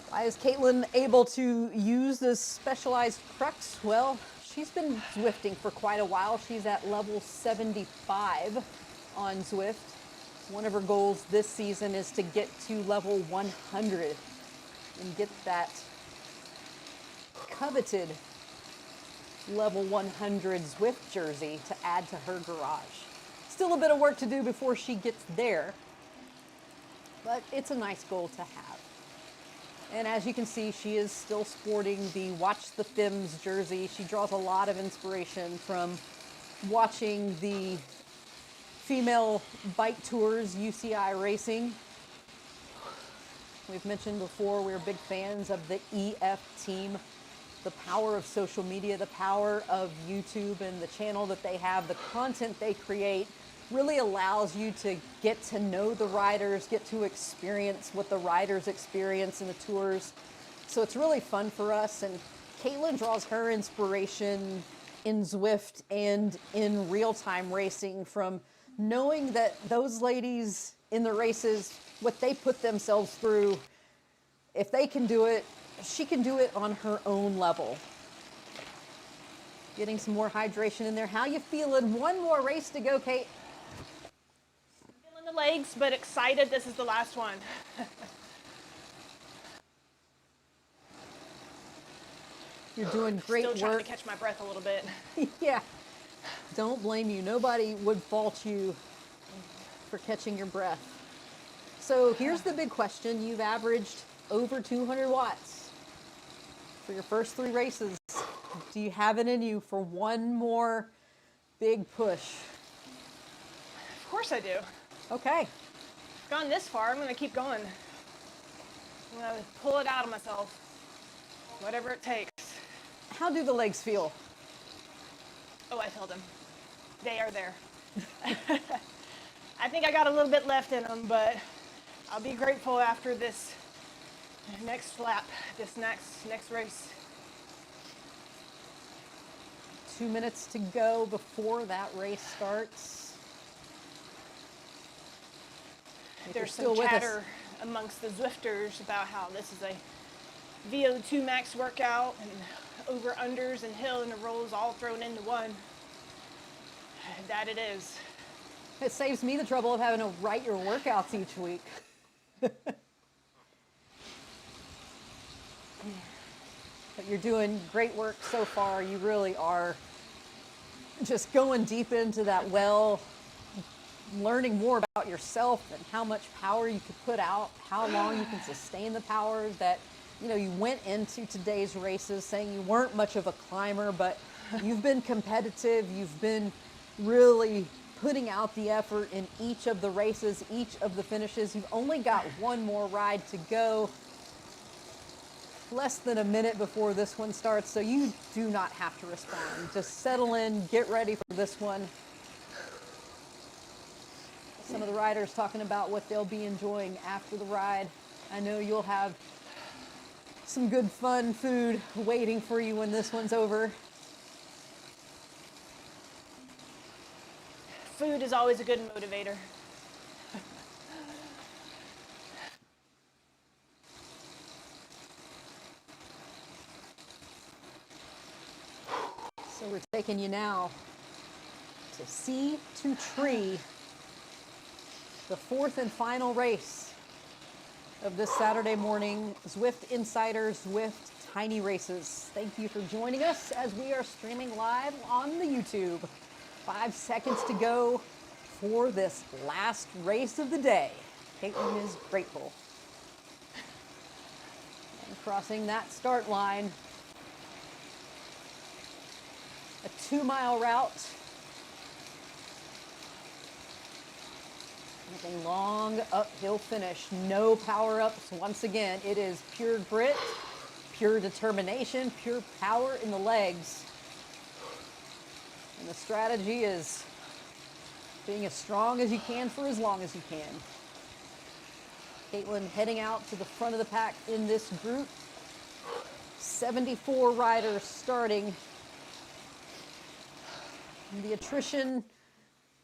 Why is Caitlin able to use this Specialized Crux? Well, she's been Zwifting for quite a while. She's at level 75 on Zwift. One of her goals this season is to get to level 100 and get that coveted level 100 Zwift jersey to add to her garage. Still a bit of work to do before she gets there, but it's a nice goal to have. And as you can see, she is still sporting the Watch the Fims jersey. She draws a lot of inspiration from watching the female bike tours, UCI Racing. We've mentioned before, we're big fans of the EF team. The power of social media, the power of YouTube and the channel that they have, the content they create really allows you to get to know the riders, get to experience what the riders experience in the tours. So it's really fun for us. And Caitlin draws her inspiration in Zwift and in real-time racing from knowing that those ladies in the races, what they put themselves through, if they can do it, she can do it on her own level. Getting some more hydration in there. How you feeling? One more race to go, Kate. Feeling the legs, but excited this is the last one. You're doing great Still trying work. to catch my breath a little bit. Yeah, don't blame you. Nobody would fault you for catching your breath. So here's the big question. You've averaged over 200 watts for your first 3 races. Do you have it in you for one more big push? Of course I do. Okay. I've gone this far, I'm going to keep going. I'm going to pull it out of myself, whatever it takes. How do the legs feel? Oh, I feel them. They are there. I think I got a little bit left in them, but I'll be grateful after this next lap, this next race. 2 minutes to go before that race starts. There's some chatter amongst the Zwifters about how this is a VO2 max workout and over-unders and hill and the rolls all thrown into one. That it is. It saves me the trouble of having to write your workouts each week. But you're doing great work so far. You really are just going deep into that well, learning more about yourself and how much power you could put out, how long you can sustain the power. That, you know, you went into today's races saying you weren't much of a climber, but you've been competitive. You've been really putting out the effort in each of the races, each of the finishes. You've only got one more ride to go. Less than a minute before this one starts, so you do not have to respond. Just settle in, get ready for this one. Some of the riders talking about what they'll be enjoying after the ride. I know you'll have some good fun food waiting for you when this one's over. Food is always a good motivator. So we're taking you now to Sea to Tree, the 4th and final race of this Saturday morning Zwift Insider Zwift Tiny Races. Thank you for joining us as we are streaming live on the YouTube. 5 seconds to go for this last race of the day. Caitlin is grateful. And crossing that start line. a 2-mile route. With a long uphill finish, no power ups. Once again, it is pure grit, pure determination, pure power in the legs. And the strategy is being as strong as you can for as long as you can. Caitlin heading out to the front of the pack in this group. 74 riders starting. And the attrition,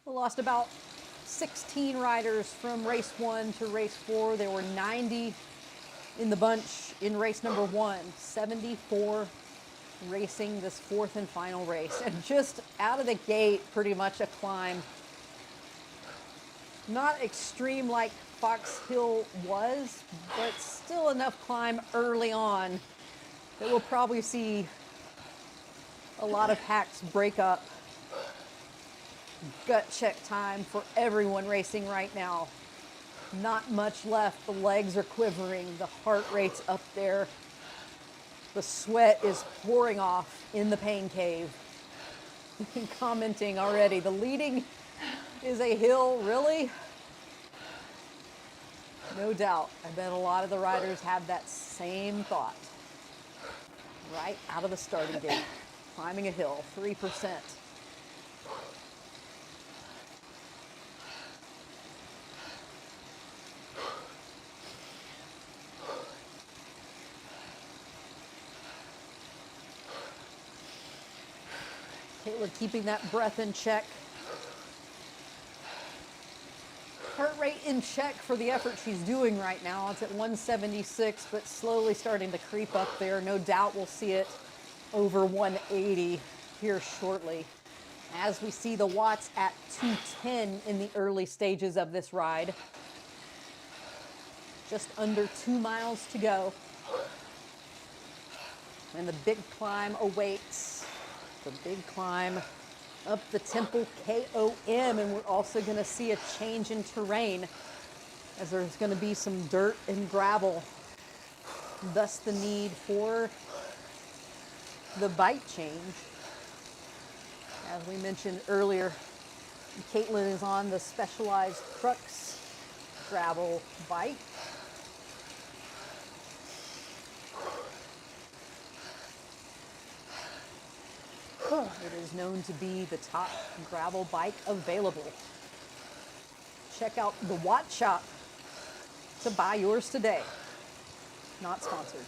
we lost about 16 riders from race 1 to race 4. There were 90 in the bunch in race number 1. 74 racing this 4th and final race. And just out of the gate, pretty much a climb. Not extreme like Fox Hill was, but still enough climb early on that we'll probably see a lot of packs break up. Gut check time for everyone racing right now. Not much left. The legs are quivering. The heart rate's up there. The sweat is pouring off in the pain cave. Commenting already. The leading is a hill, really? No doubt. I bet a lot of the riders have that same thought. Right out of the starting gate. Climbing a hill, 3%. Caitlin keeping that breath in check. Heart rate in check for the effort she's doing right now. It's at 176, but slowly starting to creep up there. No doubt we'll see it over 180 here shortly. As we see the watts at 210 in the early stages of this ride. Just under 2 miles to go. And the big climb awaits. The big climb up the Temple KOM, and we're also going to see a change in terrain as there's going to be some dirt and gravel, thus the need for the bike change. As we mentioned earlier, Caitlin is on the Specialized Crux gravel bike. It is known to be the top gravel bike available. Check out the Watt Shop to buy yours today. Not sponsored.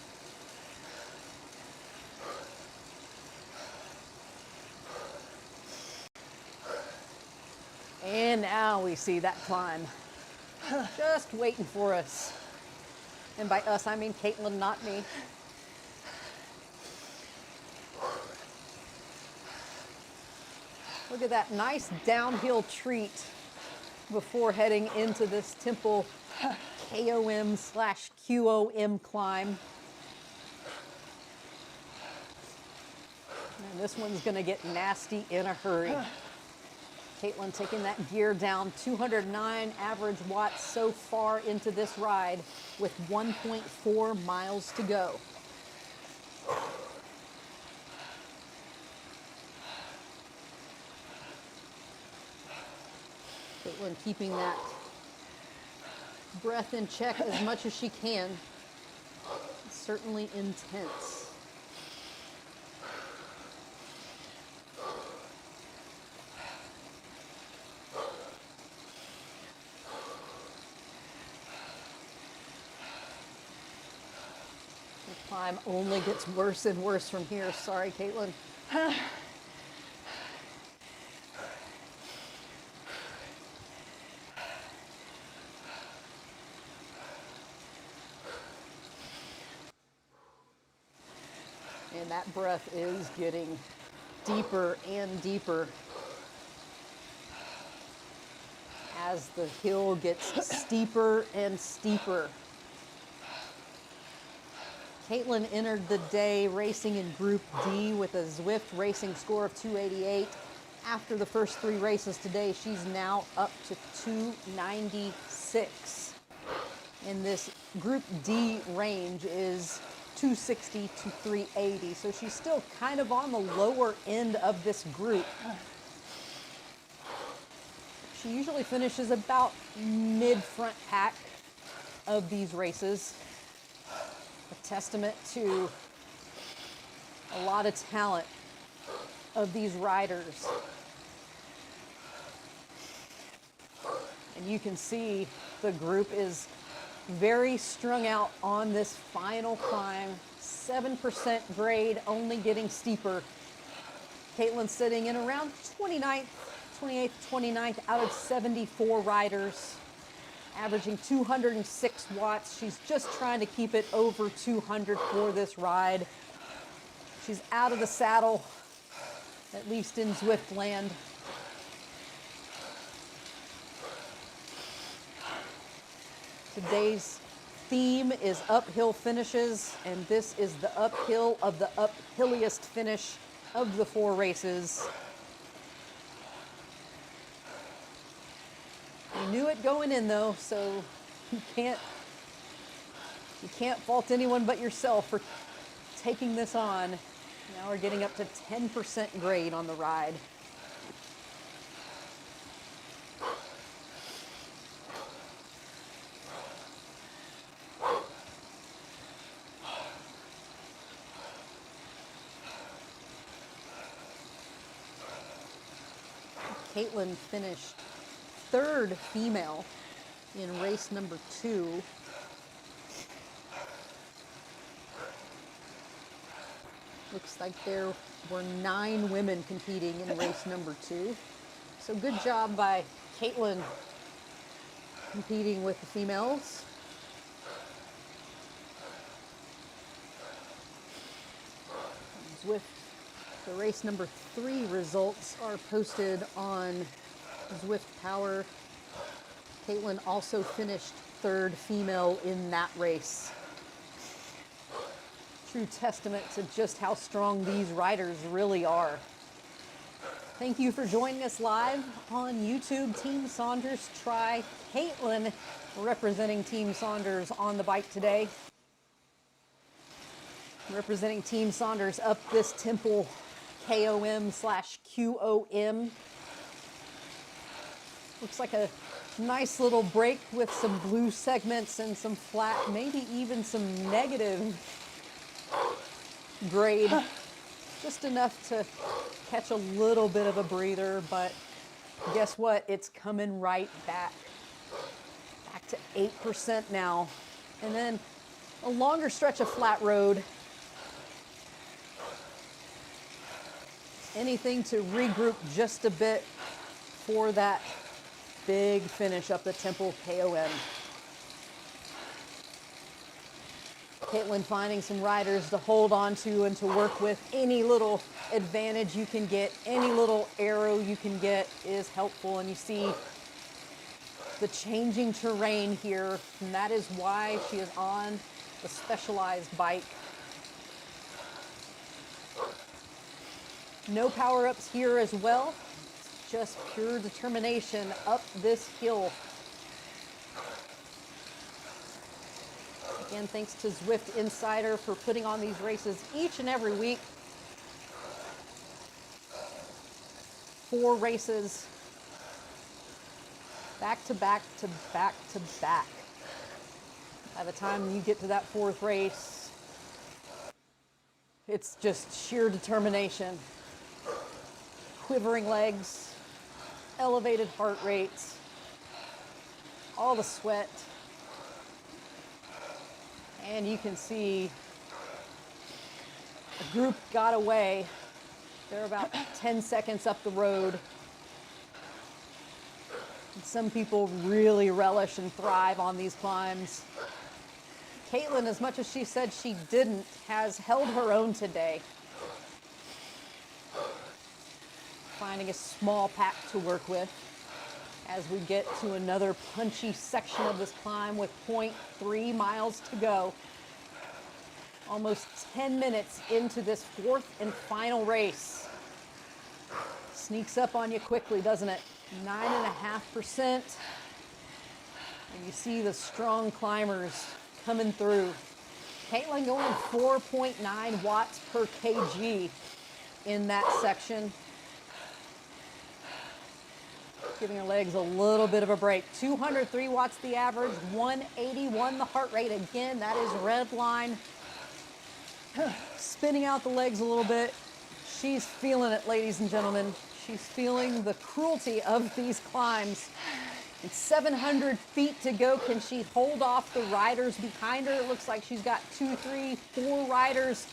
And now we see that climb. Just waiting for us. And by us, I mean Caitlin, not me. Look at that nice downhill treat before heading into this Temple KOM/QOM climb. And this one's going to get nasty in a hurry. Caitlin taking that gear down, 209 average watts so far into this ride with 1.4 miles to go. Caitlin keeping that breath in check as much as she can. It's certainly intense. The climb only gets worse and worse from here. Sorry, Caitlin. And that breath is getting deeper and deeper as the hill gets steeper and steeper. Caitlin entered the day racing in Group D with a Zwift racing score of 288. After the first 3 races today, she's now up to 296. And this Group D range is 260 to 380. So she's still kind of on the lower end of this group. She usually finishes about mid-front pack of these races. A testament to a lot of talent of these riders. And you can see the group is very strung out on this final climb. 7% grade, only getting steeper. Caitlin's sitting in around 28th, 29th out of 74 riders, averaging 206 watts. She's just trying to keep it over 200 for this ride. She's out of the saddle, at least in Zwift land. Today's theme is uphill finishes, and this is the uphill of the uphilliest finish of the 4 races. You knew it going in though, so you can't fault anyone but yourself for taking this on. Now we're getting up to 10% grade on the ride. Caitlin finished 3rd female in race number 2. Looks like there were 9 women competing in race number 2. So good job by Caitlin competing with the females. Zwift, the race number 3 results are posted on Zwift Power. Caitlin also finished 3rd female in that race. True testament to just how strong these riders really are. Thank you for joining us live on YouTube. Team Saunders try. Caitlin representing Team Saunders on the bike today. Representing Team Saunders up this Temple KOM/QOM. Looks like a nice little break with some blue segments and some flat, maybe even some negative grade. Just enough to catch a little bit of a breather, but guess what? It's coming right back. Back to 8% now. And then a longer stretch of flat road. Anything to regroup just a bit for that big finish up the Temple KOM. Caitlin finding some riders to hold on to and to work with. Any little advantage you can get, any little arrow you can get is helpful. And you see the changing terrain here, and that is why she is on the Specialized bike. No power-ups here as well. It's just pure determination up this hill. Again, thanks to Zwift Insider for putting on these races each and every week. 4 races, back to back to back to back. By the time you get to that 4th race, it's just sheer determination. Quivering legs, elevated heart rates, all the sweat. And you can see the group got away. They're about 10 seconds up the road. And some people really relish and thrive on these climbs. Caitlin, as much as she said she didn't, has held her own today. Finding a small pack to work with as we get to another punchy section of this climb with 0.3 miles to go. Almost 10 minutes into this 4th and final race. Sneaks up on you quickly, doesn't it? 9.5%. And you see the strong climbers coming through. Caitlin going 4.9 watts per kg in that section. Giving her legs a little bit of a break. 203 watts the average, 181 the heart rate. Again, that is red line. Spinning out the legs a little bit. She's feeling it, ladies and gentlemen. She's feeling the cruelty of these climbs. It's 700 feet to go. Can she hold off the riders behind her? It looks like she's got 2, 3, 4 riders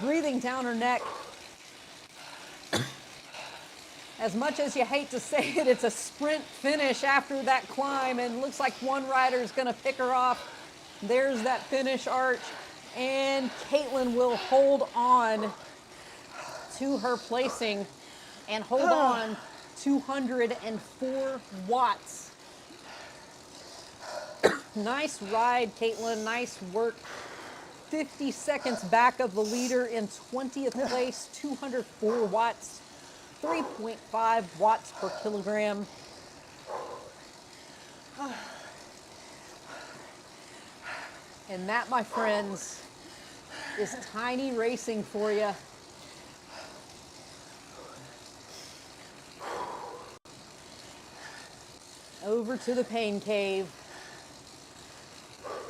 breathing down her neck. As much as you hate to say it, it's a sprint finish after that climb, and looks like one rider is going to pick her off. There's that finish arch, and Caitlin will hold on to her placing and hold on 204 watts. Nice ride, Caitlin. Nice work. 50 seconds back of the leader in 20th place, 204 watts. 3.5 watts per kilogram. And that, my friends, is tiny racing for you. Over to the pain cave.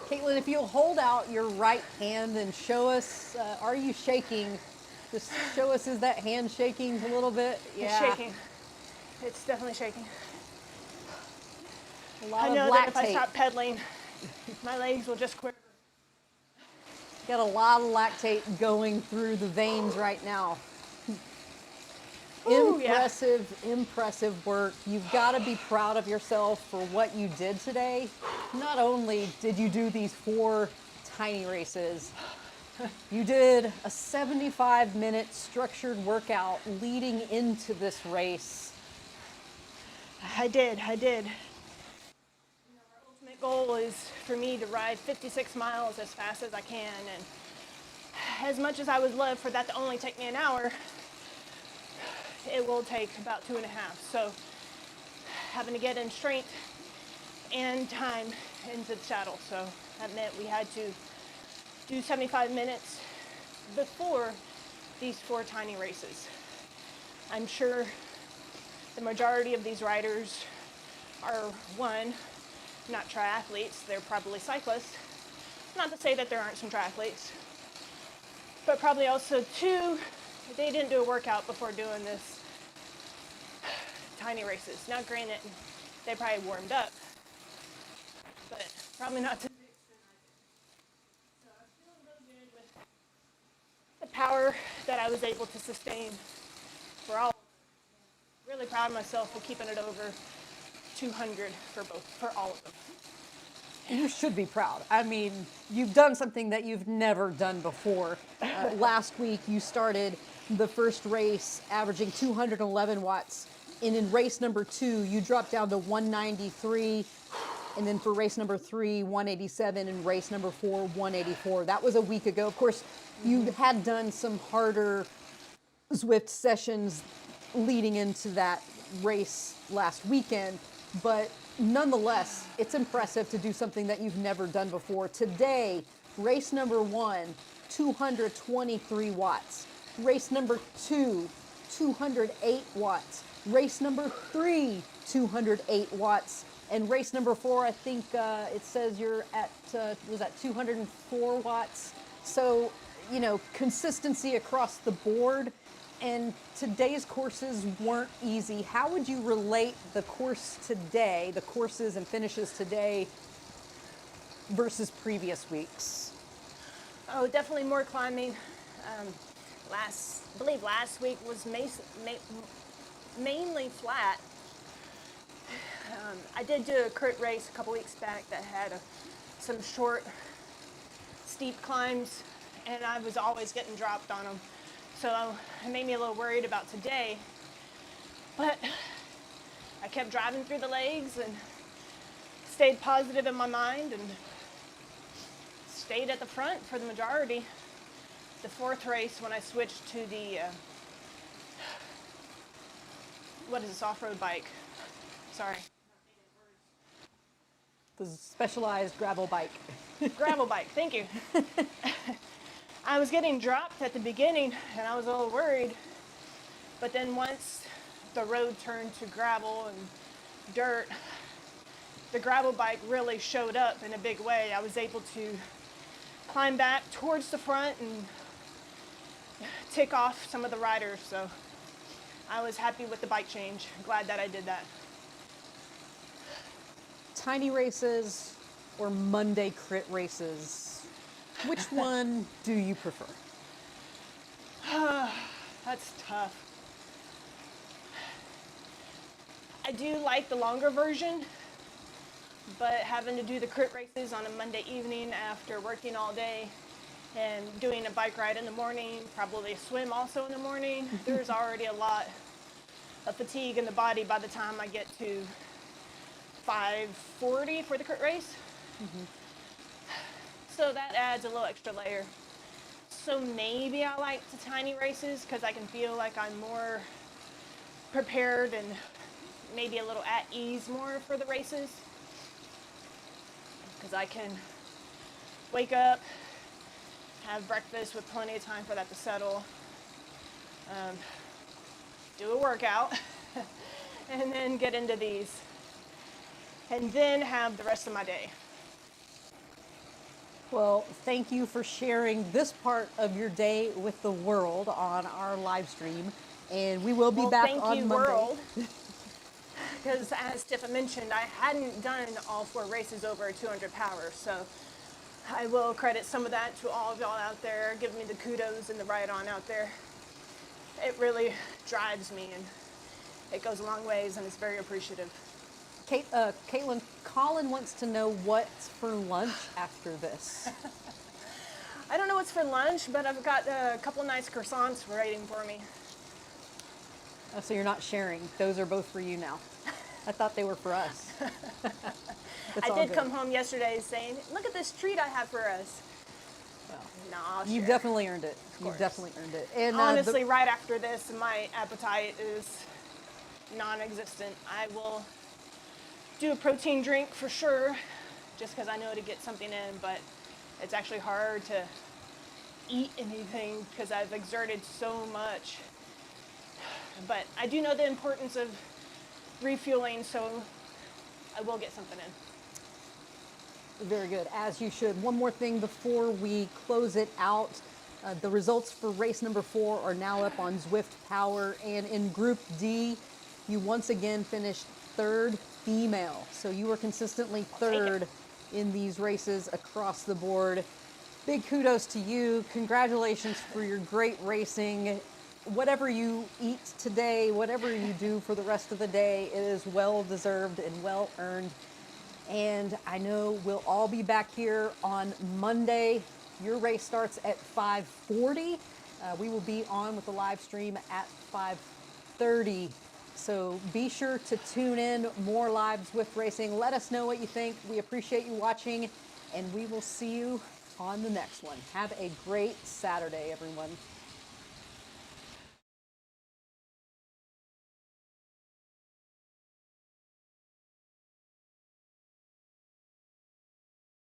Caitlin, if you'll hold out your right hand and show us, are you shaking? Just show us, is that hand shaking a little bit? Yeah. It's shaking. It's definitely shaking. I know that if I stop pedaling, my legs will just quiver. Got a lot of lactate going through the veins right now. Ooh, impressive, impressive work. You've got to be proud of yourself for what you did today. Not only did you do these 4 tiny races, you did a 75-minute structured workout leading into this race. I did. Our ultimate goal is for me to ride 56 miles as fast as I can. And as much as I would love for that to only take me an hour, it will take about 2.5. So having to get in strength and time into the saddle. So that meant we had to do 75 minutes before these 4 tiny races. I'm sure the majority of these riders are, 1, not triathletes, they're probably cyclists. Not to say that there aren't some triathletes, but probably also 2, they didn't do a workout before doing this tiny races. Now granted, they probably warmed up, but probably not to the power that I was able to sustain for all. Really proud of myself for keeping it over 200 for all of them. You should be proud. I mean, you've done something that you've never done before. Last week, you started the first race averaging 211 watts. And in race number 2, you dropped down to 193. And then for race number 3, 187. And race number 4, 184. That was a week ago. Of course, you had done some harder Zwift sessions leading into that race last weekend, but nonetheless, it's impressive to do something that you've never done before. Today, race number 1, 223 watts. Race number 2, 208 watts. Race number 3, 208 watts. And race number 4, I think it says you're at, was that 204 watts? So, you know, consistency across the board. And today's courses weren't easy. How would you relate the course today, the courses and finishes today versus previous weeks? Oh, definitely more climbing. I believe last week was mainly flat. I did do a crit race a couple weeks back that had some short, steep climbs, and I was always getting dropped on them. So it made me a little worried about today. But I kept driving through the legs and stayed positive in my mind and stayed at the front for the majority. The 4th race, when I switched to the, what is this, off-road bike? Sorry. The specialized gravel bike. Gravel bike, thank you. I was getting dropped at the beginning and I was a little worried, but then once the road turned to gravel and dirt, the gravel bike really showed up in a big way. I was able to climb back towards the front and tick off some of the riders, so I was happy with the bike change. Glad that I did that. Tiny races or Monday crit races? Which one do you prefer? That's tough. I do like the longer version, but having to do the crit races on a Monday evening after working all day and doing a bike ride in the morning, probably a swim also in the morning, there's already a lot of fatigue in the body by the time I get to 5:40 for the crit race. So that adds a little extra layer. So maybe I like the tiny races because I can feel like I'm more prepared and maybe a little at ease more for the races. Because I can wake up, have breakfast with plenty of time for that to settle, do a workout, and then get into these. And then have the rest of my day. Well, thank you for sharing this part of your day with the world on our live stream. And we will be back on Monday. Thank you, world. Because as Tifa mentioned, I hadn't done all 4 races over 200 power. So I will credit some of that to all of y'all out there, giving me the kudos and the ride on out there. It really drives me and it goes a long ways and it's very appreciative. Caitlin, Colin wants to know what's for lunch after this. I don't know what's for lunch, but I've got a couple nice croissants waiting for me. Oh, so you're not sharing. Those are both for you now. I thought they were for us. I did come home yesterday saying, look at this treat I have for us. Well, no, I'll you've share. definitely earned it. You've definitely earned it. And honestly, right after this, my appetite is non-existent. I will do a protein drink for sure, just because I know to get something in, but it's actually hard to eat anything because I've exerted so much. But I do know the importance of refueling, so I will get something in. Very good, as you should. One more thing before we close it out. The results for race number 4 are now up on Zwift Power, and in Group D, you once again finished 3rd female. So you were consistently 3rd in these races across the board. Big kudos to you. Congratulations for your great racing. Whatever you eat today, whatever you do for the rest of the day, it is well deserved and well earned. And I know we'll all be back here on Monday. Your race starts at 5:40. We will be on with the live stream at 5:30. So be sure to tune in. More live Zwift racing. Let us know what you think. We appreciate you watching, and we will see you on the next one. Have a great Saturday, everyone.